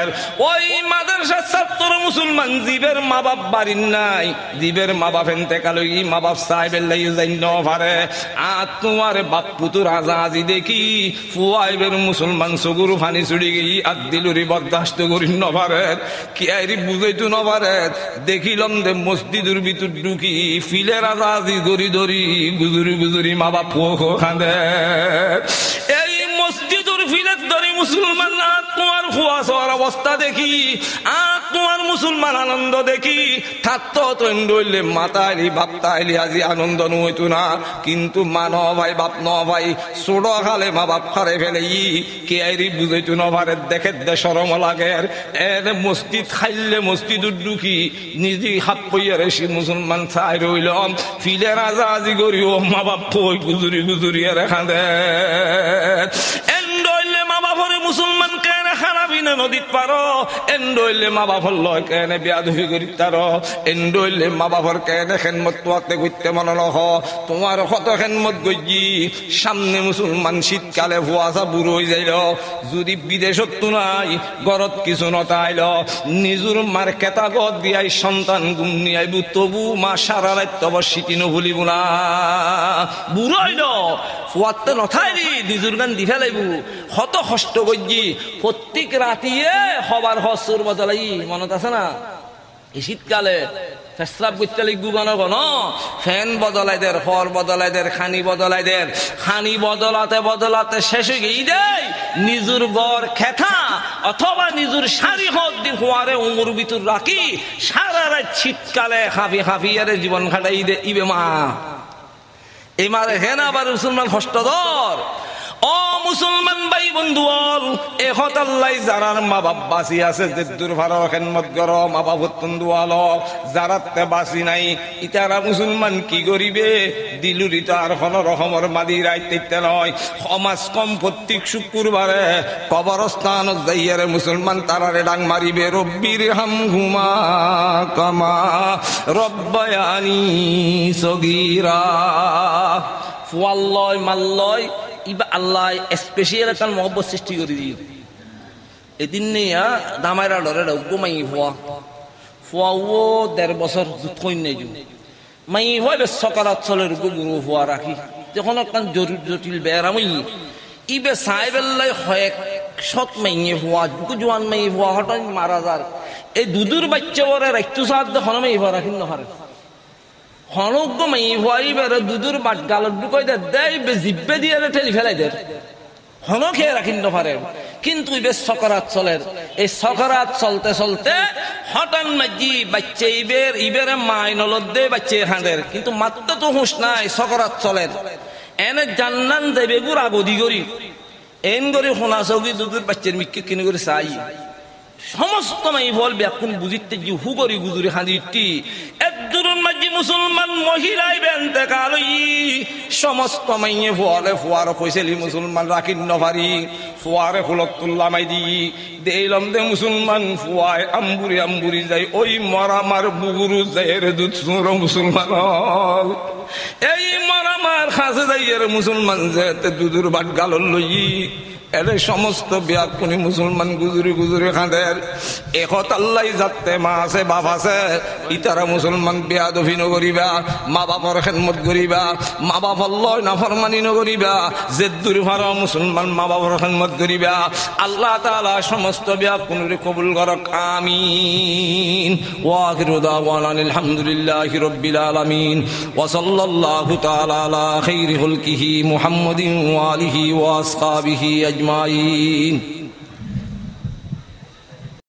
ওই মাদ্রাসার ছাত্র মুসলমান জীবের মা বাপ বাড়ির নাই জীবের মা বাপ এতেকালই মা বাপ সাহেবের লাই যাই ন পারে আর তোমার বাপ পুতুর আজাজি দেখি ফুয়াইবের মুসলমান সগুর ফানি চুড়ি গেই আর দিলুরি বরদাস্ত করি নপারে কি আইরি বুঝাইতো নপারে দেখিলাম দে মসজিদের ভিতর ঢুকি ফিলের আজাজি ধরি ধরি গুজুরি গুজুরি মা বাপ খাঁদে এই মসজিদের ফিলের ধরি মুসলমান তোমার ফুয়া সবার অবস্থা দেখি তোমার মুসলমান আনন্দ দেখি থাকতো তো এন্ডলে মাতাইলি বাপতাইলি আজি আনন্দ নইতো না কিন্তু মা ন ভাই বাপ ন ভাই ছোট খালে মা বাপ খারে ফেলে কে আইরি বুঝাইতো ন ভারে দেখে দে সরম লাগে এর মসজিদ খাইলে মসজিদ ঢুকি নিজে হাত পইয়া রেসি মুসলমান চাই রইলাম ফিলের আজাজি করি ও মা বাপ পই গুজুরি গুজুরি খাঁদে এন্ডলে মা বাপরে মুসলমান কেন খারাপি না নদীত পারো এন্ডলে মা বাপর লয় কেনে বেয়াদবি করি তার এন্ডলে মা বাপর কেনে খেনমত তোয়াতে করতে মনে নহ তোমার কত খেনমত গজি সামনে মুসলমান শীতকালে ভুয়াশা বুড়ো হয়ে যাইল যদি বিদেশত তো নাই ঘরত কিছু নতাইল নিজুর মার কেতা গত দিয়াই সন্তান গুম নিয়াইবু তবু মা সারা রাত তব স্মৃতি নভুলিব না বুড়ো হইল ফুয়াতে নথাইলি নিজুর গান দি ফেলাইবু কত কষ্ট গজি প্রত্যেক রাতিয়ে হবার হসুর বদলাই মনত আছে না এই শীতকালে পেশাব করতে লিখবো গণ ফ্যান বদলাই দের ফর বদলাই দের খানি বদলাই দের খানি বদলাতে বদলাতে শেষ হয়ে গিয়ে দেয় নিজুর গড় খেথা অথবা নিজুর শাড়ি হদ দি হওয়ারে উমর ভিতর রাখি সারা রাত শীতকালে হাফি হাফিয়ারে জীবন খাটাই দে ইবে মা এমারে হেন আবার মুসলমান হস্তদর ও মুসলমান ভাই বন্ধু এ হতাল্লাই যারার মা বাপ বাসি আছে যে দুর্ভার খেনমত গর মা বাপ বন্ধু যারাতে বাসি নাই ইতারা মুসলমান কি করিবে দিলুরি তো আর কোন রকমের মাদি রাইতে নয় সমাজ কম প্রত্যেক শুক্রবারে কবরস্থান যাইয়ারে মুসলমান তারারে ডাং মারিবে রব্বির হাম ঘুমা কামা রব্বায়ানি সগীরা ফুয়াল্লয় মাল্লয় ইবা আল্লাহ স্পেশাল একটা মহব্বত সৃষ্টি করে দিয়ে এদিন নিয়া দামাইরা ডরে ঘুমাই ফুয়া ফুয়াও 1.5 বছর দুধ কই নেই মাই হয় সকারাত চলের গুরু ফুয়া রাখি যখন একখান জটিল বেড়ামই ইবে সাহেবেল্লাই হয় সৎ মাইয়ে ফুয়া জোয়ান মাই ফুয়া হঠাৎ মারা যার এই দুধুর বাচ্চা বরে রাখতু সাত দেখো মাই ফুয়া রাখি নহারে হনজ্ঞ মাই ফুয়াই বেড়ে দুধুর বাট গালত ঢুকাই দেয় জিব্বে দিয়ে ঠেলি ফেলাই দেয় হন খেয়ে রাখি নহারে কিন্তু ইবে সকারাত চলের এই সকারাত চলতে চলতে হঠাৎ মাঝি বাচ্চা ইবের মাই নলত দে বাচ্চা হাঁদের কিন্তু মাত্র তো হুঁশ নাই সকারাত চলের এনে জান্নান দেবে গুর আগদি করি এন করে হোনা চৌকি দুধুর বাচ্চার মিক্কে কিনে করে চাই সমস্ত মাই বল ব্যাকুন বুঝিতে যে হু করি গুজুরি হাঁদিটি একদুরুন মাঝি মুসলমান মহিলাই বেনতে কালই সমস্ত মাইয়ে ফুয়ারে ফুয়ার ফয়সালি মুসলমান রাখিন নভারি ফুয়ারে ফুলতুল্লাহ মাই দি দেইলাম দে মুসলমান ফুয়ায় আম্বুরি আম্বুরি যাই ওই মরামার বুগুরু যাইয়ের দুধ সুর মুসলমান এই মরামার খাসে যাইয়ের মুসলমান যেতে দুধুর বাট গালর লই এরে সমস্ত বিয়াকুনি মুসলমান গুজুরি গুজুরি খাঁদের একত আল্লাহ যাতে মা আছে বাপ আছে ইতারা মুসলমান বেয়াদফি নগরিবা মা বাপর খেদমত করিবা মা বাপ আল্লাহ নাফরমানি নগরিবা জেদ্দুর ভাড়া মুসলমান মা বাপর খেদমত করিবা আল্লাহ তাআলা সমস্ত বিয়াকুনিরে কবুল করক আমিন ওয়া আখিরু দাওয়ানা আলহামদুলিল্লাহি রাব্বিল আলামিন ওয়া সাল্লাল্লাহু তাআলা আলা খাইরি খুলকিহি মুহাম্মাদিন ওয়া আলিহি ওয়া আসহাবিহি أجمعين